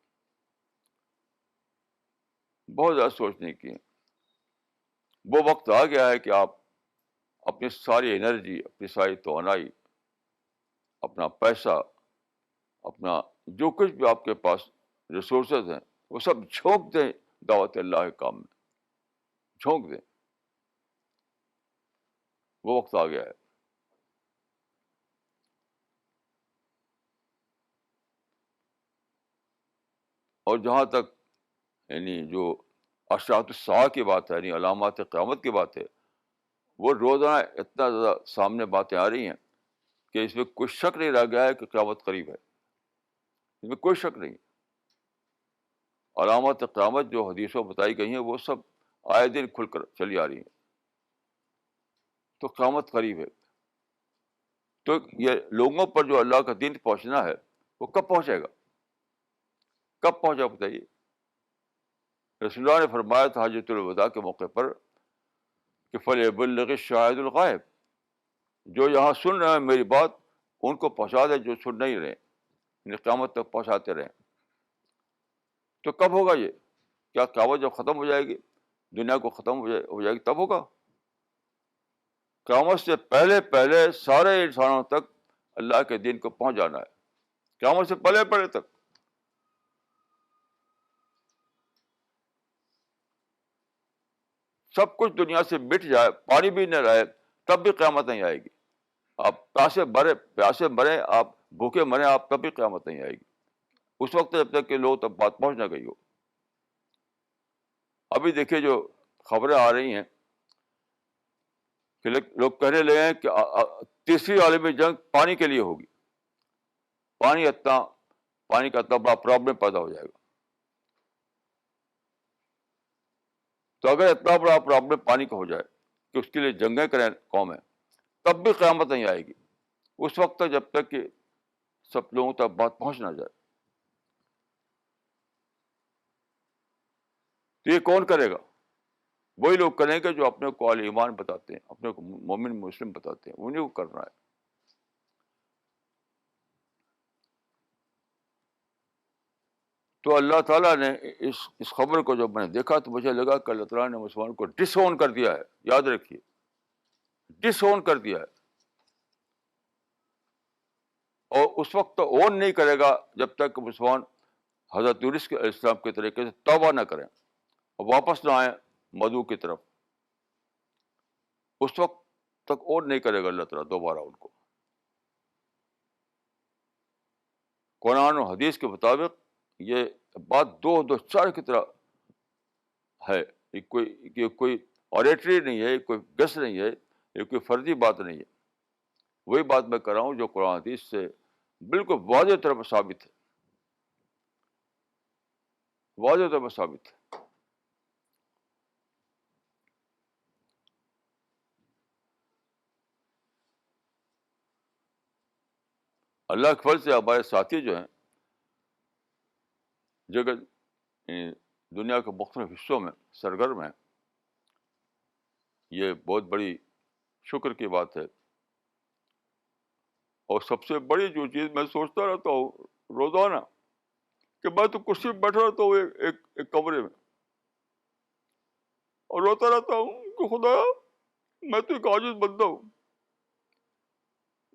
بہت زیادہ سوچنے کی ہیں. وہ وقت آ گیا ہے کہ آپ اپنی ساری انرجی، اپنی ساری توانائی، اپنا پیسہ، اپنا جو کچھ بھی آپ کے پاس ریسورسز ہیں وہ سب جھونک دیں دعوت اللہ کے کام میں. جھونک دیں. وہ وقت آ گیا ہے. اور جہاں تک یعنی جو اشراط الساعہ کی بات ہے، یعنی علامات قیامت کی بات ہے، وہ روزانہ اتنا زیادہ سامنے باتیں آ رہی ہیں کہ اس میں کوئی شک نہیں رہ گیا ہے کہ قیامت قریب ہے. اس میں کوئی شک نہیں. علامات قیامت جو حدیثوں بتائی گئی ہیں وہ سب آئے دن کھل کر چلی آ رہی ہیں. تو قیامت قریب ہے. تو یہ لوگوں پر جو اللہ کا دین پہنچنا ہے وہ کب پہنچے گا؟ کب پہنچا بتائیے. رسول اللہ نے فرمایا تھا حجۃ الوداع کے موقع پر کہ فلیبلغ الشاہد الغائب، جو یہاں سن رہے ہیں میری بات ان کو پہنچا دے جو سن نہیں رہے، یعنی قیامت تک پہنچاتے رہیں. تو کب ہوگا یہ؟ کیا قیامت جب ختم ہو جائے گی، دنیا کو ختم ہو جائے گی تب ہوگا؟ قیامت سے پہلے پہلے سارے انسانوں تک اللہ کے دین کو پہنچ جانا ہے. قیامت سے پہلے پہلے تک. سب کچھ دنیا سے مٹ جائے، پانی بھی نہ رہے، تب بھی قیامت نہیں آئے گی. آپ پیاسے مرے، آپ بھوکے مرے، آپ تب بھی قیامت نہیں آئے گی اس وقت جب تک کہ لوگ تب بات پہنچ نہ گئی ہو. ابھی دیکھیے جو خبریں آ رہی ہیں کہ لوگ کہنے لگے ہیں کہ تیسری عالمی جنگ پانی کے لیے ہوگی. پانی کا اتنا بڑا پرابلم پیدا ہو جائے گا. تو اگر اتنا بڑا پرابلم پانی کا ہو جائے کہ اس کے لیے جنگیں کریں قومیں، تب بھی قیامت نہیں آئے گی اس وقت تک جب تک کہ سب لوگوں تک بات پہنچ نہ جائے. تو یہ کون کرے گا؟ وہی لوگ کریں گے جو اپنے کو اہل ایمان بتاتے ہیں، اپنے کو مومن مسلم بتاتے ہیں، انہیں کو کرنا ہے. تو اللہ تعالیٰ نے اس خبر کو جب میں نے دیکھا تو مجھے لگا کہ اللہ تعالیٰ نے مسلمان کو ڈس اون کر دیا ہے. یاد رکھیے، ڈس اون کر دیا ہے. اور اس وقت تو اون نہیں کرے گا جب تک کہ مسلمان حضرت یونس کے علیہ السلام کے طریقے سے توبہ نہ کریں اور واپس نہ آئیں مدعو کی طرف. اس وقت تک اون نہیں کرے گا اللہ تعالیٰ دوبارہ ان کو. قرآن و حدیث کے مطابق یہ بات دو چار کی طرح ہے. یہ کوئی اوریٹری نہیں ہے، یہ کوئی گس نہیں ہے، یہ کوئی فرضی بات نہیں ہے. وہی بات میں کر رہا ہوں جو قرآن حدیث سے بالکل واضح طور پر ثابت ہے، واضح طور پر ثابت ہے. اللہ کے فضل سے ہمارے ساتھی جو ہیں جگہ دنیا کے مختلف حصوں میں سرگرم ہیں. یہ بہت بڑی شکر کی بات ہے. اور سب سے بڑی جو چیز میں سوچتا رہتا ہوں روزانہ کہ میں تو کرسی پہ بیٹھا رہتا ہوں ایک کمرے میں اور روتا رہتا ہوں کہ خدا میں تو ایک عاجز بندہ ہوں،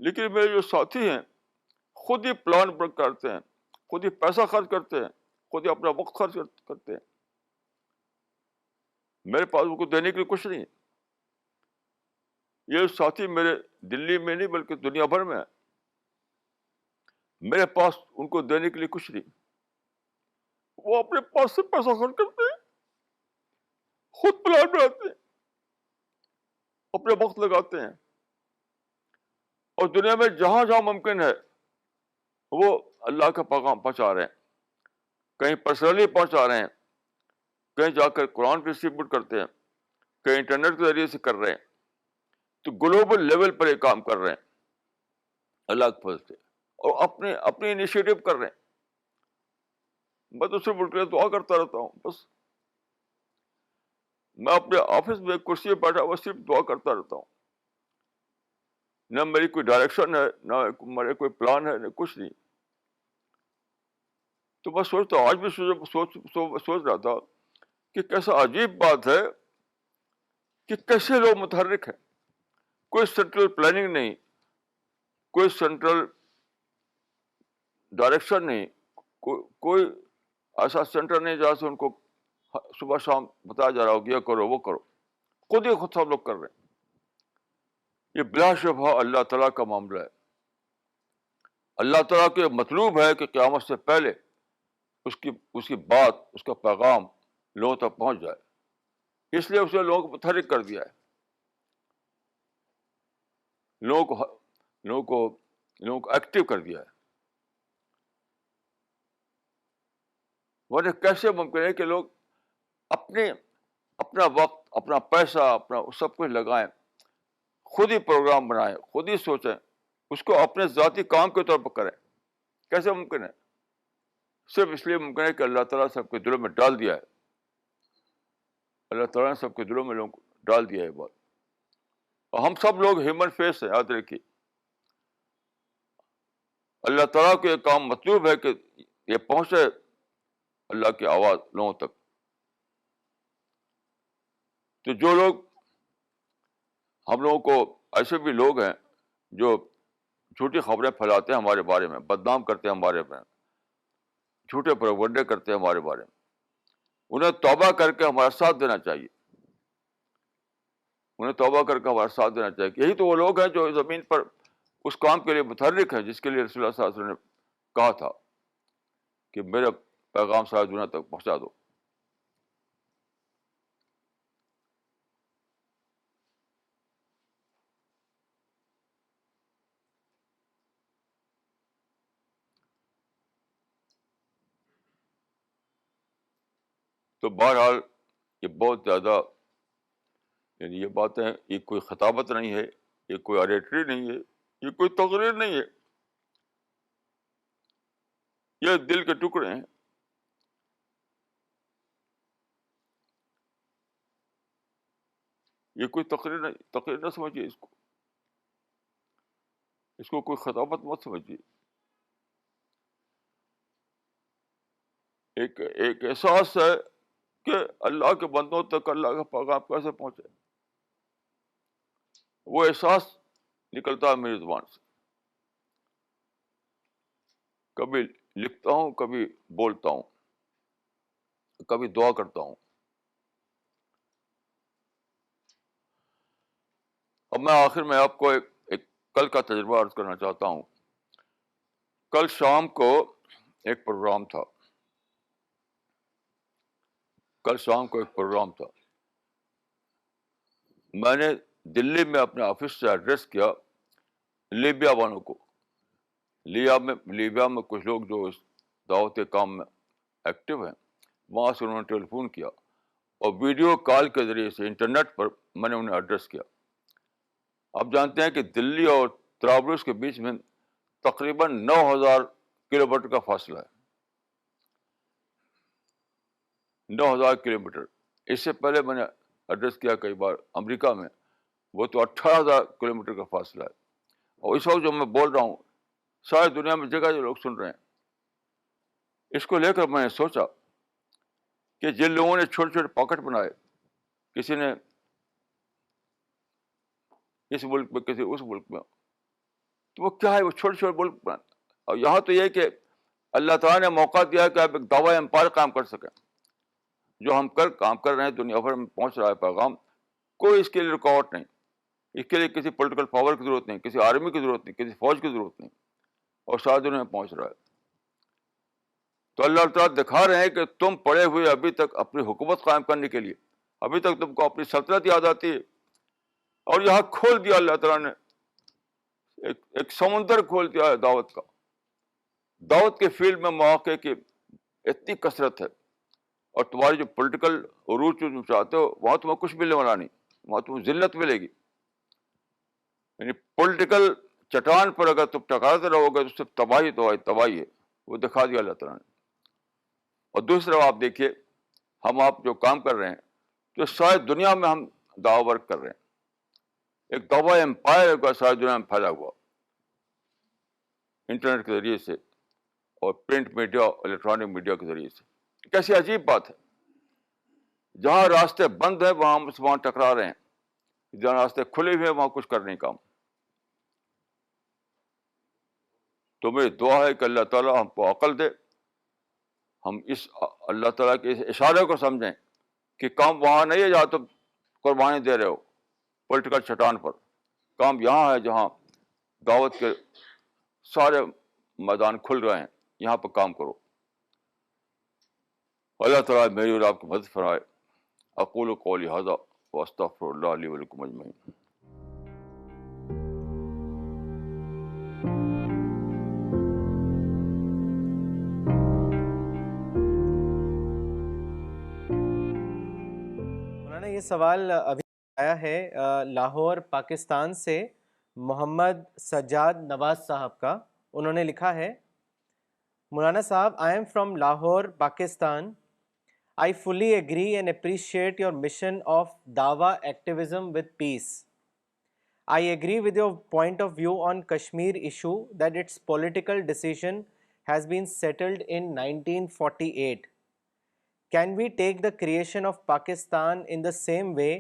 لیکن میرے جو ساتھی ہیں خود ہی پلان کرتے ہیں، خود ہی پیسہ خرچ کرتے ہیں، خود ہی اپنا وقت خرچ کرتے ہیں. میرے پاس ان کو دینے کے لیے کچھ نہیں. یہ ساتھی میرے دلی میں نہیں بلکہ دنیا بھر میں ہے. میرے پاس ان کو دینے کے لیے کچھ نہیں. وہ اپنے پاس سے پیسہ خرچ کرتے ہیں، خود پلان بناتے ہیں، اپنے وقت لگاتے ہیں، اور دنیا میں جہاں جہاں ممکن ہے وہ اللہ کا پیغام پہنچا رہے ہیں. کہیں پرسنلی پہنچا رہے ہیں، کہیں جا کر قرآن ڈسٹریبیوٹ کرتے ہیں، کہیں انٹرنیٹ کے ذریعے سے کر رہے ہیں. تو گلوبل لیول پر یہ کام کر رہے ہیں اللہ کے فضل سے، اور اپنے انیشیٹو کر رہے ہیں. میں تو صرف اٹھ کے دعا کرتا رہتا ہوں. بس میں اپنے آفس میں کرسی پہ بیٹھا ہوا صرف دعا کرتا رہتا ہوں. نہ میری کوئی ڈائریکشن ہے، نہ میرے کوئی پلان ہے، نہ کچھ نہیں. تو میں سوچتا ہوں، آج بھی سوچ رہا تھا کہ کیسا عجیب بات ہے کہ کیسے لوگ متحرک ہیں. کوئی سینٹرل پلاننگ نہیں، کوئی سینٹرل ڈائریکشن نہیں، کوئی ایسا سینٹر نہیں جہاں سے ان کو صبح شام بتایا جا رہا ہو کہ یہ کرو وہ کرو. خود ہی خود سب لوگ کر رہے ہیں. یہ بلا شبہ اللہ تعالیٰ کا معاملہ ہے. اللہ تعالیٰ کو یہ مطلوب ہے کہ قیامت سے پہلے اس کی بات، اس کا پیغام لوگوں تک پہنچ جائے. اس لیے اس نے لوگوں کو متحرک کر دیا ہے، لوگوں کو ایکٹیو کر دیا ہے. ورنہ کیسے ممکن ہے کہ لوگ اپنا وقت، اپنا پیسہ، اپنا سب کچھ لگائیں، خود ہی پروگرام بنائیں، خود ہی سوچیں، اس کو اپنے ذاتی کام کے طور پر کریں؟ کیسے ممکن ہے؟ صرف اس لیے ممکن ہے کہ اللہ تعالیٰ سب کے دلوں میں ڈال دیا ہے. اللہ تعالیٰ نے سب کے دلوں میں لوگوں کو ڈال دیا ہے بات. اور ہم سب لوگ ہیومن فیس ہیں، یاد رکھیے. اللہ تعالیٰ کو یہ کام مطلوب ہے کہ یہ پہنچے اللہ کی آواز لوگوں تک. تو جو لوگ، ہم لوگوں کو ایسے بھی لوگ ہیں جو جھوٹی خبریں پھیلاتے ہیں ہمارے بارے میں، بدنام کرتے ہیں ہمارے میں، جھوٹے پروپگنڈے کرتے ہیں ہمارے بارے میں. انہیں توبہ کر کے ہمارا ساتھ دینا چاہیے. انہیں توبہ کر کے ہمارا ساتھ دینا چاہیے. یہی تو وہ لوگ ہیں جو زمین پر اس کام کے لیے متحرک ہیں جس کے لیے رسول اللہ صلی اللہ علیہ وسلم نے کہا تھا کہ میرا پیغام ساری دنیا تک پہنچا دو. تو بہرحال یہ بہت زیادہ، یعنی یہ باتیں، یہ کوئی خطابت نہیں ہے، یہ کوئی آریٹری نہیں ہے، یہ کوئی تقریر نہیں ہے، یہ دل کے ٹکڑے ہیں. یہ کوئی تقریر نہ سمجھیے اس کو کوئی خطابت مت سمجھیے. ایک احساس ہے کہ اللہ کے بندوں تک اللہ کا پیغام کیسے پہنچے. وہ احساس نکلتا ہے میری زبان سے. کبھی لکھتا ہوں، کبھی بولتا ہوں، کبھی دعا کرتا ہوں. اب میں آخر میں آپ کو ایک کل کا تجربہ عرض کرنا چاہتا ہوں. کل شام کو ایک پروگرام تھا. میں نے دلی میں اپنے آفس سے ایڈریس کیا لیبیا والوں کو. لیبیا میں کچھ لوگ جو اس دعوت کے کام میں ایکٹیو ہیں، وہاں سے انہوں نے ٹیلی فون کیا اور ویڈیو کال کے ذریعے سے انٹرنیٹ پر میں نے انہیں ایڈریس کیا. آپ جانتے ہیں کہ دلی اور طرابلس کے بیچ میں تقریباً 9,000 کلو میٹر کا فاصلہ ہے. 9,000 کلو میٹر. اس سے پہلے میں نے ایڈریس کیا کئی بار امریکہ میں، وہ تو 18,000 کلو میٹر کا فاصلہ ہے. اور اس وقت جو میں بول رہا ہوں ساری دنیا میں جگہ جو لوگ سن رہے ہیں. اس کو لے کر میں نے سوچا کہ جن لوگوں نے چھوٹے چھوٹے پاکٹ بنائے، کسی نے اس ملک میں، کسی اس ملک میں، تو وہ کیا ہے، وہ چھوٹے چھوٹے ملک بنا. اور یہاں تو یہ کہ اللہ تعالیٰ نے موقع دیا کہ آپ ایک دعوی امپائر کام کر سکیں. جو ہم کام کر رہے ہیں دنیا بھر میں پہنچ رہا ہے پیغام. کوئی اس کے لیے رکاوٹ نہیں. اس کے لیے کسی پولیٹیکل پاور کی ضرورت نہیں، کسی آرمی کی ضرورت نہیں، کسی فوج کی ضرورت نہیں، اور ساری دنیا میں پہنچ رہا ہے. تو اللہ تعالیٰ دکھا رہے ہیں کہ تم پڑے ہوئے ابھی تک اپنی حکومت قائم کرنے کے لیے، ابھی تک تم کو اپنی سلطنت یاد آتی ہے. اور یہاں کھول دیا اللہ تعالیٰ نے، ایک سمندر کھول دیا ہے دعوت کا. دعوت کے فیلڈ میں مواقع کی اتنی کثرت ہے، اور تمہاری جو پولیٹیکل عروج جو تم چاہتے ہو وہاں تمہیں کچھ ملنے والا نہیں، وہاں تمہیں ذلت ملے گی. یعنی پولیٹیکل چٹان پر اگر تم ٹکراتے رہو گے تو صرف تباہی ہے. وہ دکھا دیا اللہ تعالیٰ نے. اور دوسرا آپ دیکھیے، آپ جو کام کر رہے ہیں تو ساری دنیا میں ہم دعوی ورک کر رہے ہیں. ایک دعوی امپائر کا ساری دنیا میں پھیلا ہوا انٹرنیٹ کے ذریعے سے اور پرنٹ میڈیا، الیکٹرانک میڈیا کے ذریعے سے. کیسی عجیب بات ہے. جہاں راستے بند ہیں وہاں مسلمان ٹکرا رہے ہیں، جہاں راستے کھلے ہوئے ہیں وہاں کچھ کر نہیں کام. تو میری دعا ہے کہ اللہ تعالیٰ ہم کو عقل دے، ہم اس اللہ تعالیٰ کے اس اشارے کو سمجھیں کہ کام وہاں نہیں ہے جہاں تم قربانی دے رہے ہو پولیٹیکل چٹان پر. کام یہاں ہے جہاں دعوت کے سارے میدان کھل رہے ہیں، یہاں پہ کام کرو. اللہ تعالیٰ میری اور آپ کی مدد فرمائے. اقول قولی ھذا واستغفر اللہ لی ولکم اجمعین. مولانا یہ سوال ابھی آیا ہے لاہور پاکستان سے محمد سجاد نواز صاحب کا. انہوں نے لکھا ہے، مولانا صاحب، I am from Lahore Pakistan. I fully agree and appreciate your mission of Dawa activism with peace. I agree with your point of view on Kashmir issue that its political decision has been settled in 1948. Can we take the creation of Pakistan in the same way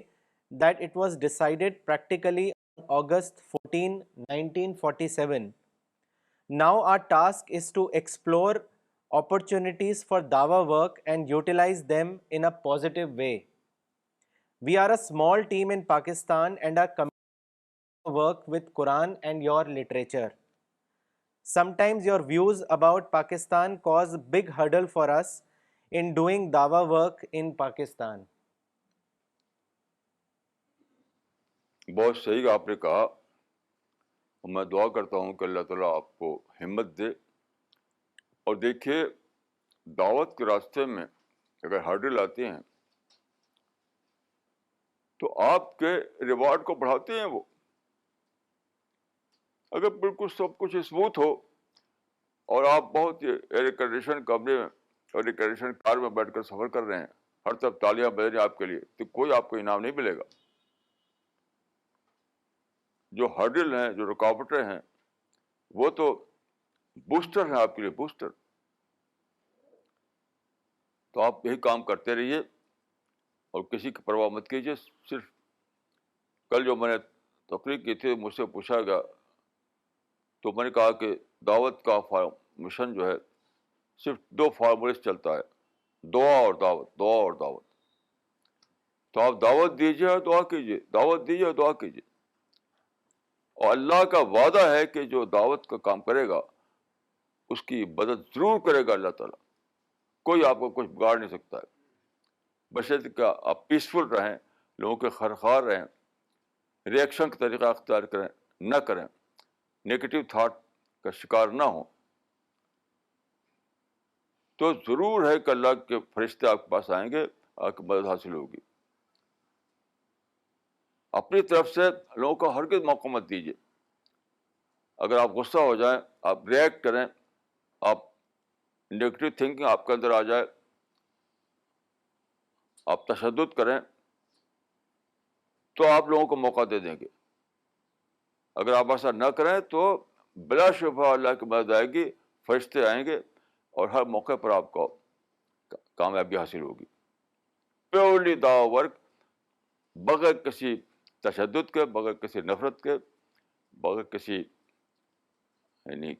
that it was decided practically on August 14, 1947? Now our task is to explore opportunities for Dawa work and utilize them in a positive way. We are a small team in Pakistan and are committed to work with Quran and your literature. Sometimes your views about Pakistan cause a big hurdle for us in doing Dawa work in Pakistan. بہت صحیح آپ نے کہا. میں دعا کرتا ہوں کہ اللہ تعالیٰ آپ کو ہمت دے. اور دیکھیے، دعوت کے راستے میں اگر ہرڈل آتے ہیں تو آپ کے ریوارڈ کو بڑھاتے ہیں وہ. اگر بالکل سب کچھ اسموتھ ہو اور آپ بہت ایئر کنڈیشن کمرے میں اور ایئر کنڈیشن کار میں بیٹھ کر سفر کر رہے ہیں، ہر طرف تالیاں بج رہی ہیں آپ کے لیے، تو کوئی آپ کو انعام نہیں ملے گا. جو ہرڈل ہیں، جو رکاوٹیں ہیں، وہ تو بوسٹر ہیں آپ کے لیے، بوسٹر. تو آپ یہی کام کرتے رہیے اور کسی کی پرواہ مت کیجیے. صرف کل جو میں نے تقریر کی تھی، مجھ سے پوچھا گیا تو میں نے کہا کہ دعوت کا مشن جو ہے صرف 2 فارمولے سے چلتا ہے: دعا اور دعوت، دعا اور دعوت. تو آپ دعوت دیجیے اور دعا کیجیے، دعوت دیجیے اور دعا کیجیے. اور اللہ کا وعدہ ہے کہ جو دعوت کا کام کرے گا اس کی مدد ضرور کرے گا اللہ تعالیٰ. کوئی آپ کو کچھ بگاڑ نہیں سکتا ہے، بشرطیکہ کہ آپ پیسفل رہیں، لوگوں کے خیرخواہ رہیں، ری ایکشن کا طریقہ اختیار نہ کریں، نیگیٹو تھاٹ کا شکار نہ ہوں. تو ضرور ہے کہ اللہ کے فرشتے آپ کے پاس آئیں گے، آپ کی مدد حاصل ہوگی. اپنی طرف سے لوگوں کو ہرگز موقع مت دیجیے. اگر آپ غصہ ہو جائیں، آپ ریئیکٹ کریں، آپ نیگیٹو تھنکنگ آپ کے اندر آ جائے، آپ تشدد کریں، تو آپ لوگوں کو موقع دے دیں گے. اگر آپ ایسا نہ کریں تو بلا شبہ اللہ کی مدد آئے گی، فرشتے آئیں گے اور ہر موقع پر آپ کو کامیابی حاصل ہوگی. پیورلی دعوی ورک، بغیر کسی تشدد کے، بغیر کسی نفرت کے، بغیر کسی یعنی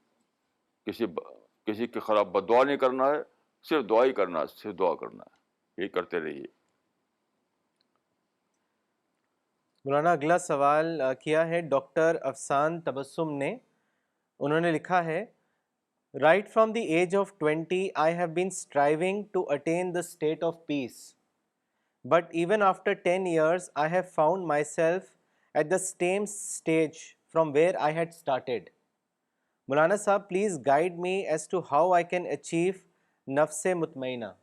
کسی کی خراب بددعا نہیں کرنا ہے، صرف دعا ہی کرنا ہے، صرف دعا کرنا ہے. یہی کرتے رہیے. مولانا اگلا سوال کیا ہے ڈاکٹر افسان تبسم نے. انہوں نے لکھا ہے، Right from the age of 20, I have been striving to attain the state of peace. But even after 10 years, I have found myself at the same stage from where I had started. Maulana Sahab, please guide me as to how I can achieve nafs-e mutmainah.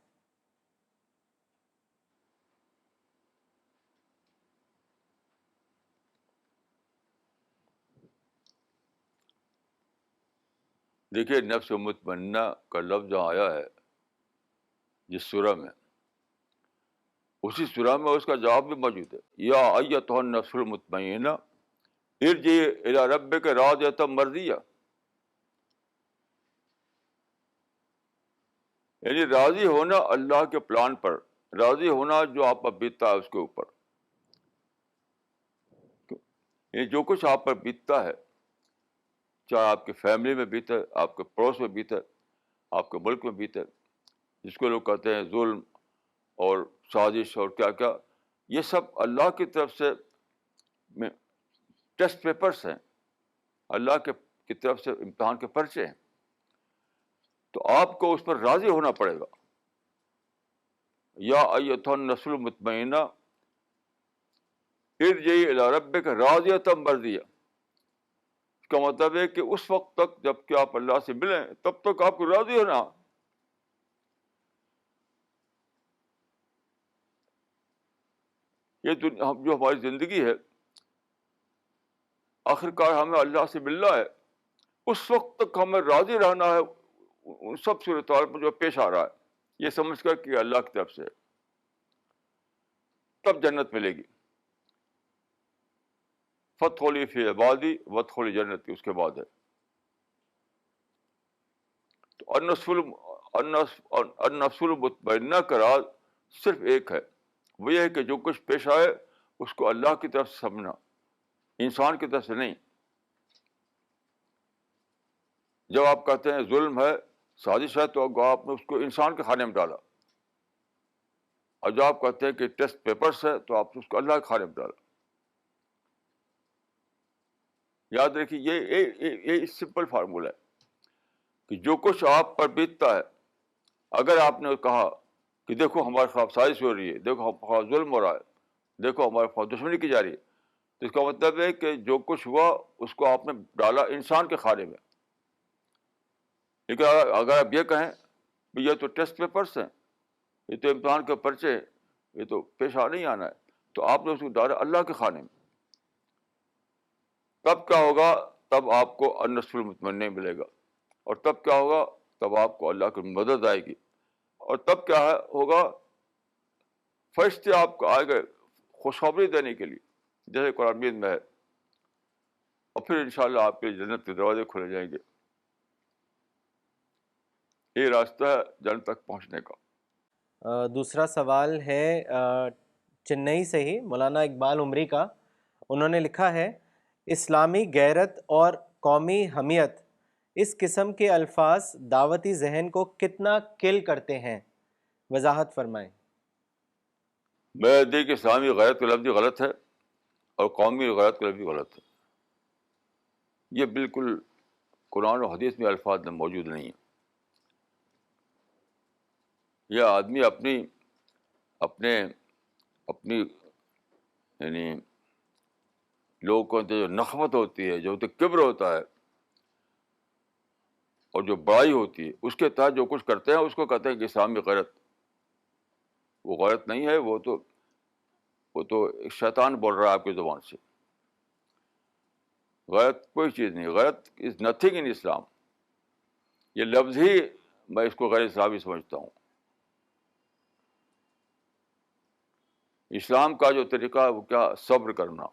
دیکھیے، نفس مطمئنہ کا لفظ جہاں آیا ہے جس سورہ میں، اسی سورہ میں اس کا جواب بھی موجود ہے: یا ایتھا النفس المطمئنہ ارجعی الی ربک راضیۃ مرضیہ. یعنی راضی ہونا اللہ کے پلان پر، راضی ہونا جو آپ پر بیتتا ہے اس کے اوپر. یعنی جو کچھ آپ پر بیتتا ہے، چاہے آپ کی فیملی میں بیتے، آپ کے پڑوس میں بیتے، آپ کے ملک میں بیتے، جس کو لوگ کہتے ہیں ظلم اور سازش اور کیا کیا، یہ سب اللہ کی طرف سے ٹیسٹ پیپرس ہیں, اللہ کی طرف سے امتحان کے پرچے ہیں, تو آپ کو اس پر راضی ہونا پڑے گا. یا ایتھا النفس المطمئنہ ارجعی الی ربک راضیۃ مرضیہ. اس کا مطلب ہے کہ اس وقت تک جب کہ آپ اللہ سے ملیں تب تک آپ کو راضی ہونا. یہ جو ہماری زندگی ہے, آخرکار ہمیں اللہ سے ملنا ہے, اس وقت تک ہمیں راضی رہنا ہے ان سب صورتحال پر جو پیش آ رہا ہے, یہ سمجھ کر کہ اللہ کی طرف سے, تب جنت ملے گی. فادخلی فی عبادی وادخلی جنتی اس کے بعد ہے. تو النفس المطمئنہ کا راز صرف ایک ہے, وہ یہ ہے کہ جو کچھ پیش آئے اس کو اللہ کی طرف سے سمجھنا, انسان کی طرف سے نہیں. جب آپ کہتے ہیں ظلم ہے, سازش ہے, تو آپ نے اس کو انسان کے کھانے میں ڈالا, اور جب آپ کہتے ہیں کہ ٹیسٹ پیپرس ہے تو آپ نے اس کو اللہ کے کھانے میں ڈالا. یاد رکھیے یہ سمپل فارمولہ ہے کہ جو کچھ آپ پر بیتتا ہے, اگر آپ نے کہا کہ دیکھو ہمارے خلاف سازش ہو رہی ہے, دیکھو ہمارے خلاف ظلم ہو رہا ہے, دیکھو ہمارے خلاف دشمنی کی جا رہی ہے, تو اس کا مطلب ہے کہ جو کچھ ہوا اس کو آپ نے ڈالا انسان کے کھانے میں. لیکن اگر آپ یہ کہیں یہ تو ٹیسٹ پیپرس ہیں, یہ تو امتحان کے پرچے ہیں, یہ تو پیش آ نہیں آنا ہے, تو آپ نے اس کو ڈالا اللہ کے کھانے میں. تب کیا ہوگا؟ تب آپ کو النفس المطمئنہ ملے گا, اور تب کیا ہوگا؟ تب آپ کو اللہ کی مدد آئے گی, اور تب کیا ہوگا؟ فرشتے آپ کو آئے گئے خوشخبری دینے کے لیے, جیسے قرآن مجید میں ہے, اور پھر انشاءاللہ آپ کے جنت کے دروازے کھلے جائیں گے. یہ راستہ ہے جنت تک پہنچنے کا. دوسرا سوال ہے چنئی سے ہی مولانا اقبال عمری کا. انہوں نے لکھا ہے, اسلامی غیرت اور قومی حمیت اس قسم کے الفاظ دعوتی ذہن کو کتنا کل کرتے ہیں, وضاحت فرمائیں. میں دیکھ اسلامی غیرت کا لفظ بھی غلط ہے اور قومی غیرت کا لفظ بھی غلط ہے. یہ بالکل قرآن و حدیث میں الفاظ میں موجود نہیں ہے. یہ آدمی اپنی یعنی لوگوں کو جو نخوت ہوتی ہے, جو کبر ہوتا ہے اور جو بڑائی ہوتی ہے, اس کے تحت جو کچھ کرتے ہیں اس کو کہتے ہیں کہ اسلامی غیرت. وہ غیرت نہیں ہے, وہ تو ایک شیطان بول رہا ہے آپ کی زبان سے. غیرت کوئی چیز نہیں, غیرت از نتھنگ ان اسلام. یہ لفظ ہی میں اس کو غیر اسلامی سمجھتا ہوں. اسلام کا جو طریقہ ہے وہ کیا؟ صبر کرنا,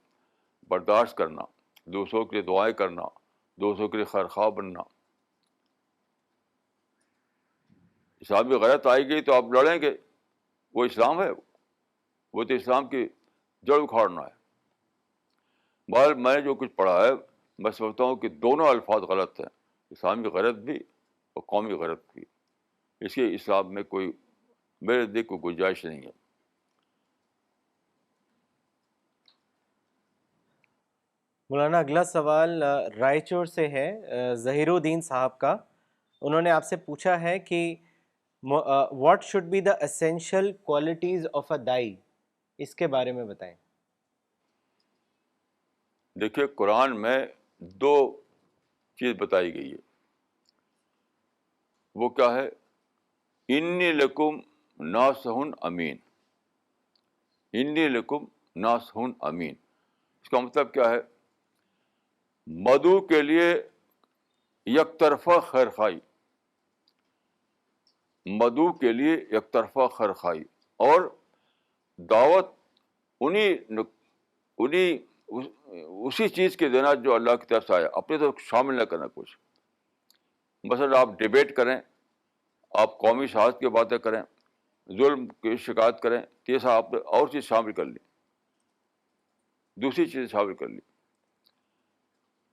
برداشت کرنا, دوسروں کے لیے دعائیں کرنا, دوسروں کے لیے خیر خواہ بننا. اسلامی غیرت آئے گی تو آپ لڑیں گے, وہ اسلام ہے؟ وہ تو اسلام کی جڑ اکھاڑنا ہے. بہرحال میں نے جو کچھ پڑھا ہے میں سمجھتا ہوں کہ دونوں الفاظ غلط ہیں, اسلامی غیرت بھی اور قومی غیرت بھی. اس کے اسلام میں کوئی میرے نزدیک کوئی گنجائش نہیں ہے. مولانا اگلا سوال رائچور سے ہے, ظہیر الدین صاحب کا. انہوں نے آپ سے پوچھا ہے کہ what should be the essential qualities of a dai, اس کے بارے میں بتائیں. دیکھیے قرآن میں 2 چیز بتائی گئی ہے. وہ کیا ہے؟ انی لکم ناصح امین. انی لکم ناصح امین. اس کا مطلب کیا ہے؟ مدعو کے لیے یک طرفہ خیر خواہی, مدعو کے لیے یک طرفہ خیر خواہی, اور دعوت اسی چیز کے دینا جو اللہ کی طرف سے آیا, اپنے تو شامل نہ کرنا کچھ. مثلا آپ ڈیبیٹ کریں, آپ قومی شہادت کی باتیں کریں, ظلم کی شکایت کریں, تو یہ سب آپ نے اور چیز شامل کر لی, دوسری چیز شامل کر لی.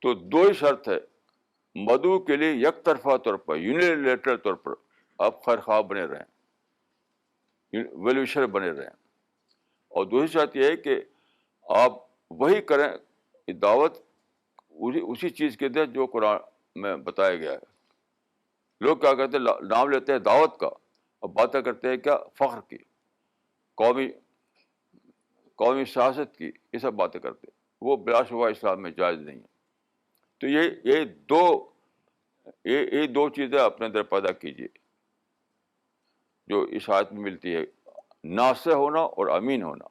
تو 2 ہی شرط ہے, مدعو کے لیے یک طرفہ طور پر, یونیلیٹرل طور پر آپ خیر خواہ بنے رہیں, ویل وشر بنے رہیں, اور دوسری شرط یہ ہے کہ آپ وہی کریں دعوت اسی چیز کے تھے جو قرآن میں بتایا گیا ہے. لوگ کیا کرتے ہیں, نام لیتے ہیں دعوت کا اور باتیں کرتے ہیں کیا, فخر کی, قومی سیاست کی, یہ سب باتیں کرتے ہیں. وہ بلا شبہ اسلام میں جائز نہیں ہے. تو یہ دو چیزیں اپنے اندر پیدا کیجیے جو اس آیت میں ملتی ہے, ناصح ہونا اور امین ہونا.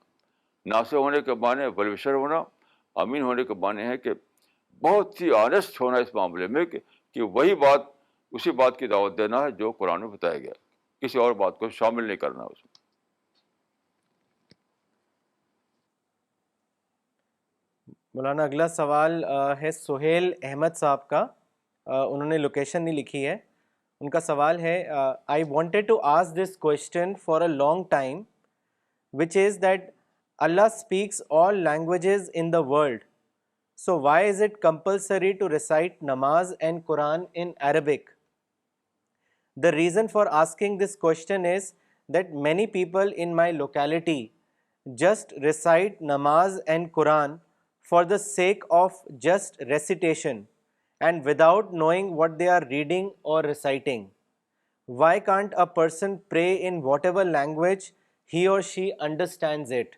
ناصح ہونے کے معنی ولوشر ہونا, امین ہونے کے معنی ہے کہ بہت ہی آنیسٹ ہونا اس معاملے میں کہ وہی بات, اسی بات کی دعوت دینا ہے جو قرآن میں بتایا گیا, کسی اور بات کو شامل نہیں کرنا اس میں. مولانا اگلا سوال ہے سہیل احمد صاحب کا. انہوں نے لوکیشن نہیں لکھی ہے. ان کا سوال ہے, I wanted to ask this question for a long time, which is that Allah speaks all languages in the world. So why is it compulsory to recite namaz and Quran in Arabic? The reason for asking this question is that many people in my locality just recite namaz and Quran for the sake of just recitation and without knowing what they are reading or reciting. Why can't a person pray in whatever language he or she understands it,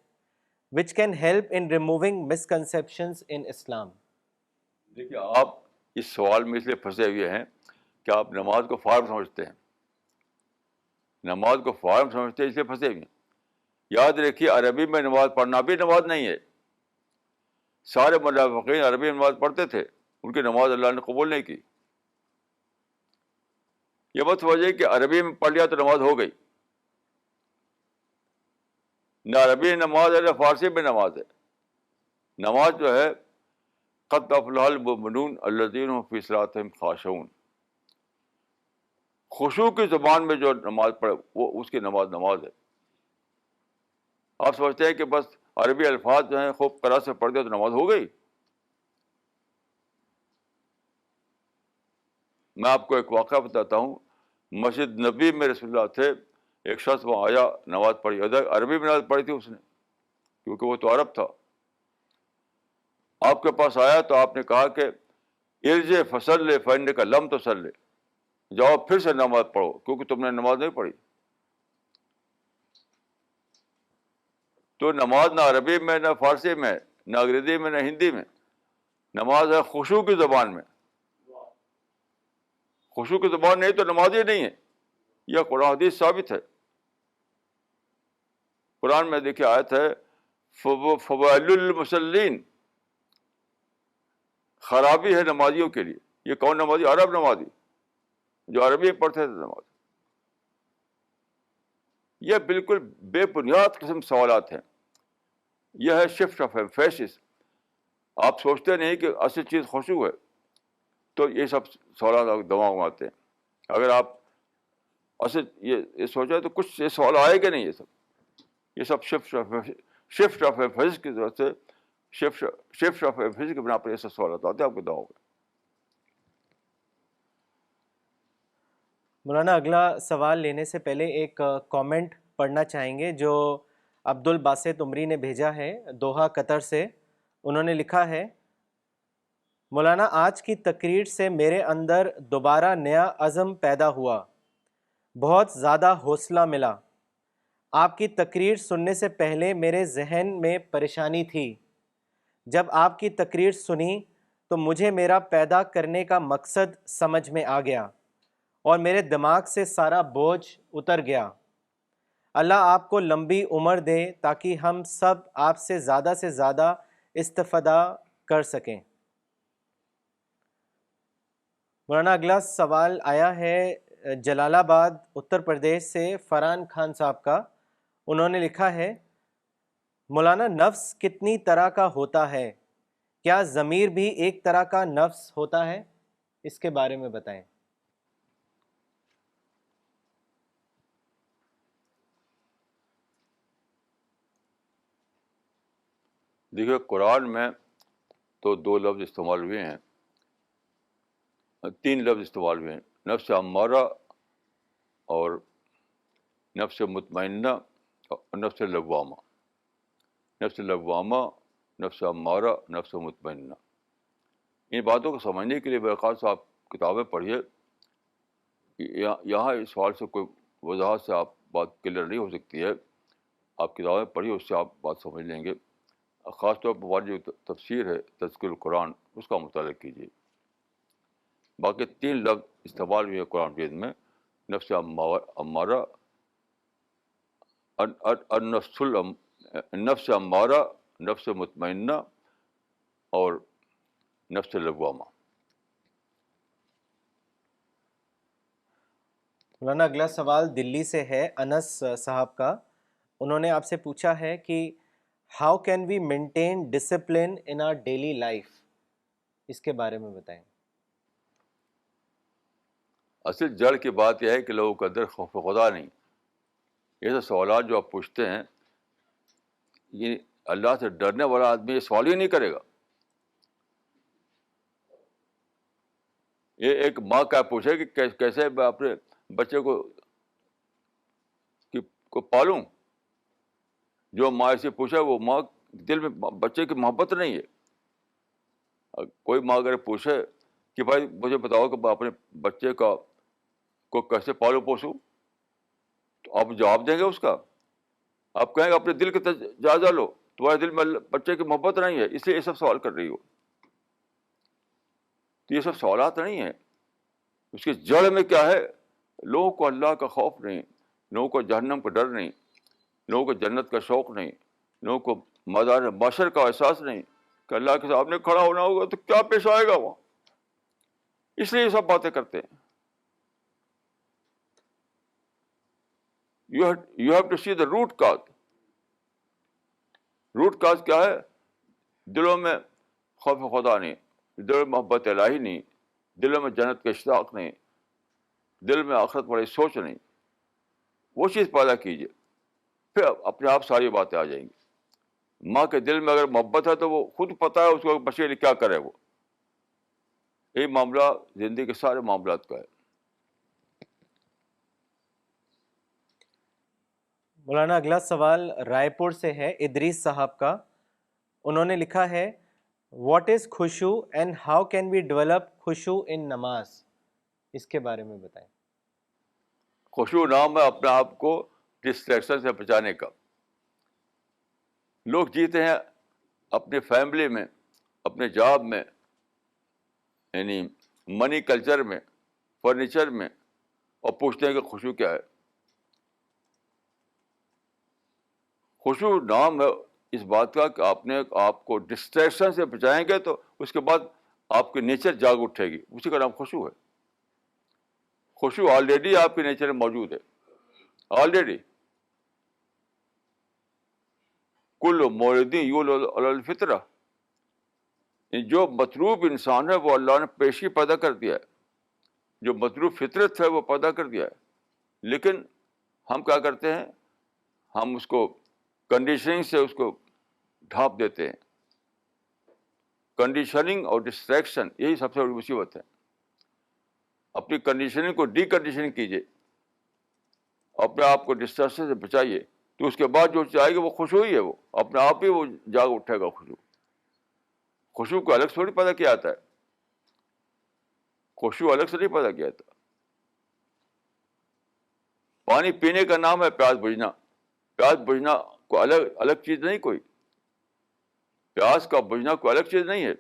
which can help in removing misconceptions in Islam? دیکھیے, آپ اس سوال میں اس لیے پھنسے ہوئے ہیں کہ آپ نماز کو فارم سمجھتے ہیں. نماز کو فارم سمجھتے ہیں, اس لیے پھنسے ہوئے ہیں. یاد رکھیے, عربی میں نماز پڑھنا بھی نماز نہیں ہے. سارے منافقین عربی میں نماز پڑھتے تھے, ان کی نماز اللہ نے قبول نہیں کی. یہ مت سمجھیے کہ عربی میں پڑھ لیا تو نماز ہو گئی. نہ عربی نماز ہے نہ فارسی میں نماز ہے. نماز جو ہے قد افلح المؤمنون الذین هم فی صلاتہم خاشعون, خشوع کی زبان میں جو نماز پڑھے وہ اس کی نماز ہے. آپ سمجھتے ہیں کہ بس عربی الفاظ جو ہیں خوب قرأت سے پڑھ دیا تو نماز ہو گئی. میں آپ کو ایک واقعہ بتاتا ہوں. مسجد نبی میں رسول اللہ تھے, ایک شخص وہاں آیا, نماز پڑھی, ادھر عربی میں نماز پڑھی تھی اس نے, کیونکہ وہ تو عرب تھا. آپ کے پاس آیا تو آپ نے کہا کہ ارجع فصلی فإنک لم تصلی, جاؤ پھر سے نماز پڑھو کیونکہ تم نے نماز نہیں پڑھی. تو نماز نہ عربی میں نہ فارسی میں نہ انگریزی میں نہ ہندی میں, نماز ہے خشوع کی زبان میں. خشوع کی زبان نہیں تو نماز ہی نہیں ہے. یہ قرآن حدیث ثابت ہے. قرآن میں دیکھیے آیت ہے فویل للمصلین, خرابی ہے نمازیوں کے لیے. یہ کون نمازی؟ عرب نمازی جو عربی پڑھتے تھے نماز. یہ بالکل بے بنیاد قسم سوالات ہیں. یہ ہے شفٹ آف ایمفیسس. آپ سوچتے نہیں کہ اصل چیز خشوع ہے, تو یہ سب سوالات دماغ میں آتے ہیں. اگر آپ اصل یہ سوچیں تو کچھ یہ سوال آئے کہ نہیں. یہ سب شفٹ آف ایمفیسس کی ضرورت سے, شفٹ آف ایمفیسس کے بنا پر یہ سب سوالات آتے ہیں آپ کے دماغ میں. مولانا اگلا سوال لینے سے پہلے ایک کامنٹ پڑھنا چاہیں گے جو عبد الباسط عمری نے بھیجا ہے دوحہ قطر سے. انہوں نے لکھا ہے, مولانا آج کی تقریر سے میرے اندر دوبارہ نیا عزم پیدا ہوا, بہت زیادہ حوصلہ ملا. آپ کی تقریر سننے سے پہلے میرے ذہن میں پریشانی تھی. جب آپ کی تقریر سنی تو مجھے میرا پیدا کرنے کا مقصد سمجھ میں آ گیا اور میرے دماغ سے سارا بوجھ اتر گیا. اللہ آپ کو لمبی عمر دے تاکہ ہم سب آپ سے زیادہ استفادہ کر سکیں. مولانا اگلا سوال آیا ہے جلال آباد اتر پردیش سے فرحان خان صاحب کا. انہوں نے لکھا ہے, مولانا نفس کتنی طرح کا ہوتا ہے؟ کیا ضمیر بھی ایک طرح کا نفس ہوتا ہے؟ اس کے بارے میں بتائیں. دیکھیے, قرآن میں تو دو لفظ استعمال ہوئے ہیں, تین لفظ استعمال ہوئے ہیں, نفس امارہ اور نفس مطمئنہ اور نفس لوامہ. نفس لوامہ نفس امارہ، نفس مطمئنہ. ان باتوں کو سمجھنے کے لیے میرے خیال سے آپ کتابیں پڑھیے. یہاں اس سوال سے کوئی وضاحت سے آپ بات کلیئر نہیں ہو سکتی ہے. آپ کتابیں پڑھیے، اس سے آپ بات سمجھ لیں گے. خاص طور پر ہماری جو تفسیر ہے تذکر القرآن، اس کا مطالعہ کیجیے. باقی 3 لفظ استعمال ہوئے ہیں قرآن مجید میں: نفس امارہ، نفس امارہ، نفس مطمئنہ اور نفس لوامہ. مولانا اگلا سوال دلی سے ہے، انس صاحب کا. انہوں نے آپ سے پوچھا ہے کہ how can we maintain discipline in our daily life, اس کے بارے میں بتائیں. اصل جڑ کی بات یہ ہے کہ لوگوں کے اندر خوف خدا نہیں. یہ سب سوالات جو آپ پوچھتے ہیں، یہ اللہ سے ڈرنے والا آدمی یہ سوال ہی نہیں کرے گا. یہ ایک ماں کیا پوچھے کہ کیسے میں اپنے بچے کو پالوں. جو ماں سے پوچھے وہ ماں دل میں بچے کی محبت نہیں ہے. کوئی ماں اگر پوچھے کہ بھائی مجھے بتاؤ کہ میں اپنے بچے کو کیسے پالو پوسوں، تو آپ جواب دیں گے اس کا. آپ کہیں گے اپنے دل کا جائزہ لو، تمہارے دل میں بچے کی محبت نہیں ہے، اس لیے یہ سب سوال کر رہی ہو. تو یہ سب سوالات نہیں ہیں. اس کی جڑ میں کیا ہے؟ لوگوں کو اللہ کا خوف نہیں، لوگوں کو جہنم کا ڈر نہیں، لوگوں کو جنت کا شوق نہیں، لوگوں کو میدان معاشر کا احساس نہیں کہ اللہ کے سامنے کھڑا ہونا ہوگا تو کیا پیش آئے گا وہاں. اس لیے یہ سب باتیں کرتے ہیں. You have to see the root cause. Root cause کیا ہے؟ دلوں میں خوف خدا نہیں، دلوں میں محبت الہی نہیں، دلوں میں جنت کا اشتیاق نہیں، دل میں آخرت والی سوچ نہیں. وہ چیز پیدا کیجیے، پھر اپنے آپ ساری باتیں آ جائیں گی. ماں کے دل میں اگر محبت ہے تو وہ خود پتہ ہے اس کو بچے لیے کیا کرے. وہ یہی معاملہ زندگی کے سارے معاملات کا ہے. مولانا اگلا سوال رائے پور سے ہے، ادریس صاحب کا. انہوں نے لکھا ہے واٹ از خوشو and how can we develop خوشو ان نماز، اس کے بارے میں بتائیں. خشوع نام ہے اپنے آپ کو ڈسٹریکشن سے بچانے کا. لوگ جیتے ہیں اپنی فیملی میں، اپنے جاب میں، یعنی منی کلچر میں، فرنیچر میں، اور پوچھتے ہیں کہ خشوع کیا ہے. خشوع نام ہے اس بات کا کہ آپ کو ڈسٹریکشن سے بچائیں گے تو اس کے بعد آپ کی نیچر جاگ اٹھے گی. اسی کا نام خشوع ہے. خشوع آلریڈی آپ کے نیچر میں موجود ہے، آلریڈی. کل موردی یولد علی الفطرہ، جو مطلوب انسان ہے وہ اللہ نے پیشی پیدا کر دیا ہے. جو مطلوب فطرت ہے وہ پیدا کر دیا ہے. لیکن ہم کیا کرتے ہیں؟ ہم اس کو کنڈیشننگ سے اس کو ڈھانپ دیتے ہیں. کنڈیشننگ اور ڈسٹریکشن یہی سب سے بڑی مصیبت ہے. اپنی کنڈیشننگ کو ڈی کنڈیشننگ کیجیے، اپنے آپ کو ڈسٹریکشن سے بچائیے، تو اس کے بعد جو چاہے گا وہ خشوع ہی ہے. وہ اپنے آپ ہی وہ جاگ اٹھے گا. خشوع کو الگ سے تھوڑی پیدا کیا جاتا ہے. خشوع الگ سے نہیں پیدا کیا جاتا. پانی پینے کا نام ہے پیاس بجھنا. پیاس بجھنا کوئی الگ چیز نہیں. کوئی پیاس کا بجھنا کوئی الگ چیز نہیں ہے.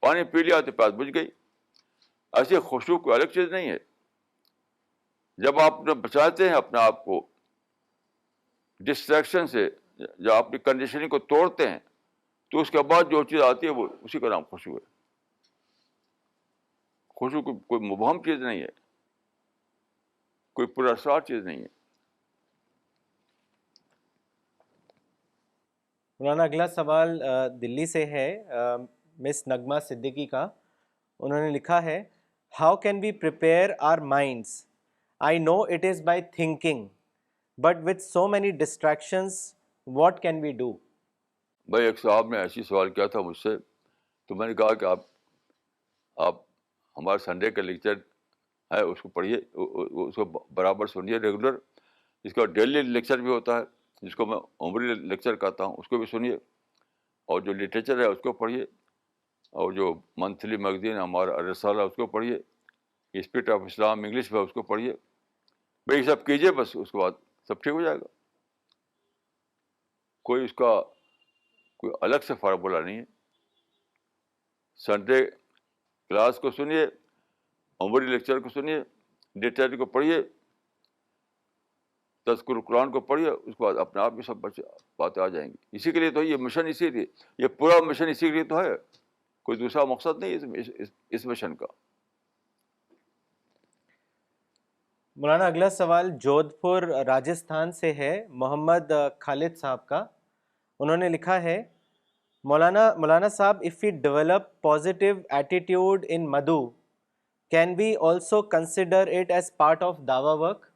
پانی پی لیا تو پیاس بجھ گئی. ایسے خشوع کوئی الگ چیز نہیں ہے. جب آپ بچاتے ہیں اپنے آپ کو ڈسٹریکشن سے، جب اپنی کنڈیشننگ کو توڑتے ہیں، تو اس کے بعد جو چیز آتی ہے وہ اسی کا نام خشوع ہے. خشوع کوئی مبہم چیز نہیں ہے، کوئی پراسرار چیز نہیں ہے. مولانا اگلا سوال دلی سے ہے، مس نغمہ صدیقی کا. انہوں نے لکھا ہے how can we prepare our minds, I know it is by thinking but with so many distractions what can we do. بھائی ایک صاحب نے ایسی سوال کیا تھا مجھ سے، تو میں نے کہا کہ آپ ہمارا سنڈے کا لیکچر ہے اس کو پڑھیے، اس کو برابر سنیے ریگولر. اس کا ڈیلی لیکچر بھی ہوتا ہے جس کو میں عمری لیکچر کہتا ہوں، اس کو بھی سنیے. اور جو لٹریچر ہے اس کو پڑھیے, اور جو منتھلی میگزین ہمارا رسالہ اس کو پڑھیے, اسپرٹ آف اسلام انگلش میں اس کو پڑھیے. بھائی یہ سب کیجیے, بس اس کے بعد سب ٹھیک ہو جائے گا. کوئی اس کا کوئی الگ سے فارمولہ نہیں ہے. سنڈے کلاس کو سنیے, عمری لیکچر کو سنیے, لٹریچر کو پڑھیے, تذکر قرآن کو پڑھیے, اس کے بعد اپنے آپ بھی سب باتیں آ جائیں گی. اسی کے لیے تو یہ مشن, اسی لیے یہ پورا مشن اسی کے لیے تو ہے, کوئی دوسرا مقصد نہیں اس مشن کا. مولانا اگلا سوال جودھ پور راجستھان سے ہے, محمد خالد صاحب کا. انہوں نے لکھا ہے, مولانا صاحب, if we develop positive attitude in Madhu, can we also consider it as part of dawa work?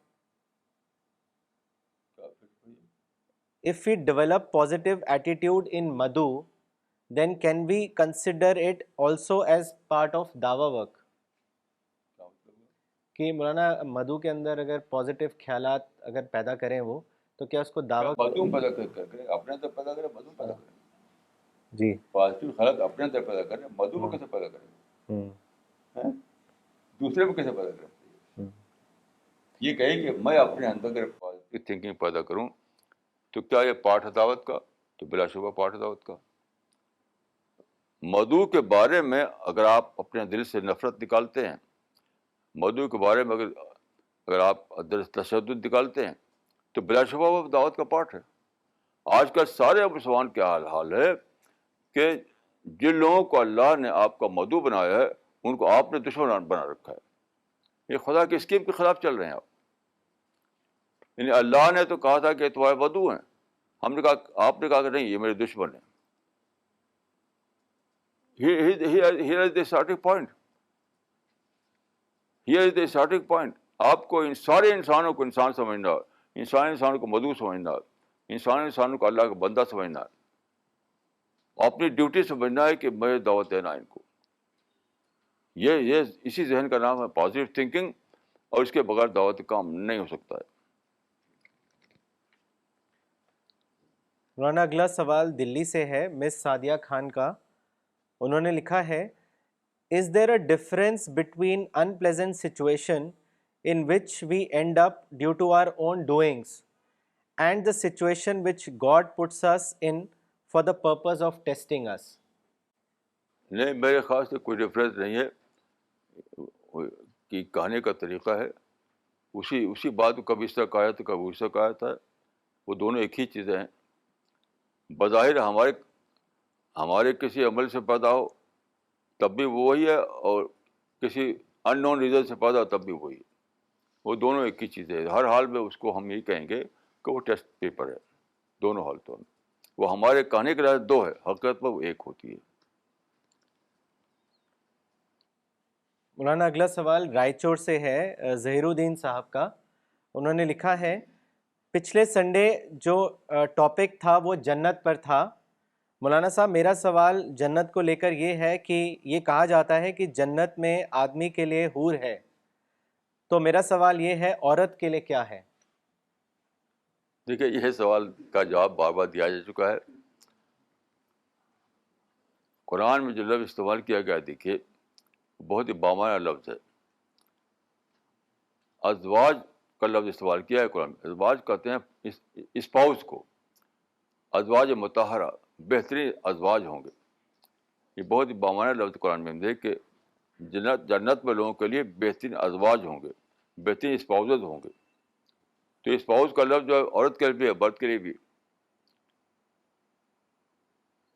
If we develop positive attitude in Madhu, then can we consider it also as part of dawa work? کہ مولانا مدعو کے اندر اگر positive خیالات اگر پیدا کریں وہ, تو کیا اس کو دعویٰ مدعو پیدا کرے, اپنے اندر پیدا کرے, مدعو پیدا کرے. جی پازیٹیو خیالات اپنے اندر پیدا کرے, مدعو میں کیسے پیدا کرے, دوسرے میں کیسے پیدا کرے؟ یہ کہیں کہ میں اپنے اندر اگر پازیٹیو تھنکنگ پیدا کروں تو کیا یہ پارٹ ہے دعوت کا؟ تو بلا شبہ پارٹ ہے دعوت کا. مدعو کے بارے میں اگر آپ اپنے دل سے نفرت نکالتے ہیں, مدعو کے بارے میں اگر آپ اندر سے تشدد نکالتے ہیں, تو بلا شبہ وہ دعوت کا پارٹ ہے. آج کل سارے مسلمان کیا حال ہے کہ جن لوگوں کو اللہ نے آپ کا مدعو بنایا ہے ان کو آپ نے دشمن بنا رکھا ہے. یہ خدا کی اسکیم کے خلاف چل رہے ہیں آپ. یعنی اللہ نے تو کہا تھا کہ تمہارے مدعو ہیں, ہم نے کہا, آپ نے کہا کہ نہیں یہ میرے دشمن ہیں. Here is the starting point. Here is the starting point. آپ کو ان سارے انسانوں کو انسان سمجھنا, انسانوں کو مدعو سمجھنا, انسانوں کو اللہ کا بندہ سمجھنا, اپنی ڈیوٹی سمجھنا ہے کہ میں دعوت دینا ان کو. یہ اسی ذہن کا نام ہے پازیٹیو تھنکنگ, اور اس کے بغیر دعوت کام نہیں ہو سکتا ہے. مولانا اگلا سوال دلی سے ہے, مس سعدیہ خان کا. انہوں نے لکھا ہے, is there a difference between unpleasant situation in which we end up due to our own doings and the situation which God puts us in for the purpose of testing us? نہیں, میرے خیال سے کوئی difference نہیں ہے. کہ کہنے کا طریقہ ہے, اسی بات کو کبھی اس طرح کہا تو کبھی اس طرح کہا تھا. وہ دونوں ایک ہی چیزیں ہیں. بظاہر ہمارے کسی عمل سے پیدا ہو تب بھی وہی ہے, اور کسی ان نون ریزن سے پیدا ہو تب بھی وہی ہے. وہ دونوں ایک ہی چیز ہے. ہر حال میں اس کو ہم یہی کہیں گے کہ وہ ٹیسٹ پیپر ہے. دونوں حالتوں میں وہ ہمارے کہنے کے لحاظ دو ہے, حقیقت میں وہ ایک ہوتی ہے. مولانا اگلا سوال رائچور سے ہے, ظہیر الدین صاحب کا. انہوں نے لکھا ہے, پچھلے سنڈے جو ٹاپک تھا وہ جنت پر تھا. مولانا صاحب, میرا سوال جنت کو لے کر یہ ہے کہ یہ کہا جاتا ہے کہ جنت میں آدمی کے لیے حور ہے, تو میرا سوال یہ ہے عورت کے لیے کیا ہے؟ دیکھیے, یہ سوال کا جواب بار بار دیا جا چکا ہے. قرآن میں جو لفظ استعمال کیا گیا, دیکھیے بہت ہی بامعنی لفظ ہے. ازواج کا لفظ استعمال کیا ہے قرآن میں. ازواج کہتے ہیں اسپاؤس کو. ازواج مطہرہ, بہترین ازواج ہوں گے. یہ بہت ہی بامعنی لفظ قرآن میں دیکھ کہ جنت میں لوگوں کے لیے بہترین ازواج ہوں گے, بہترین اسپاؤزز ہوں گے. تو اسپاؤس کا لفظ جو ہے عورت کے لیے بھی ہے, مرد کے لیے بھی.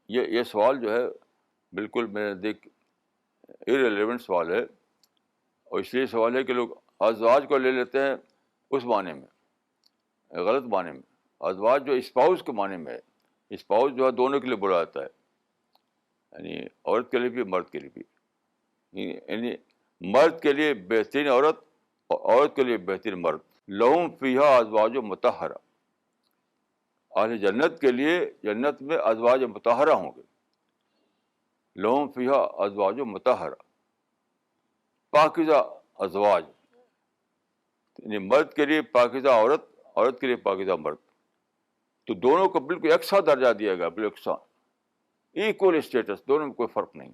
یہ سوال جو ہے بالکل میرے نزدیک irrelevant سوال ہے. اور اس لیے سوال ہے کہ لوگ ازواج کو لے لیتے ہیں اس معنی میں, غلط معنی میں. ازواج جو اسپاؤس کے معنی میں ہے, اسپاؤس جو ہے دونوں کے لیے بولا جاتا ہے, یعنی عورت کے لیے بھی مرد کے لیے بھی. یعنی مرد کے لیے بہترین عورت اور عورت کے لیے بہترین مرد. لہم فیہا ازواج مطہرہ, اہل جنت کے لیے جنت میں ازواج مطہرہ ہوں گے. لہم فیہا ازواج مطہرہ, پاکیزہ ازواج, یعنی مرد کے لیے پاکیزہ عورت, عورت کے لیے پاکیزہ مرد. تو دونوں کو بالکل یکساں درجہ دیا گیا, بالکل یکساں. ایکول اسٹیٹس، دونوں میں کوئی فرق نہیں.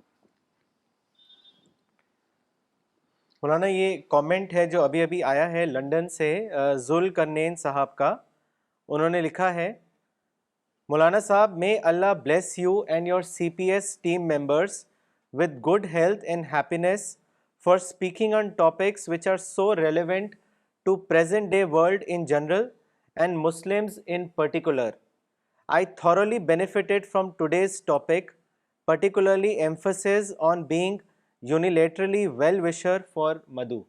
مولانا یہ کامنٹ ہے جو ابھی ابھی آیا ہے لنڈن سے ذوال کرنین صاحب کا. انہوں نے لکھا ہے مولانا صاحب may Allah bless you and your CPS team members with good health and happiness for speaking on topics which are so relevant to present day world in general and Muslims in particular. I thoroughly benefited from today's topic, particularly emphasis on being unilaterally well-wisher for Madhu.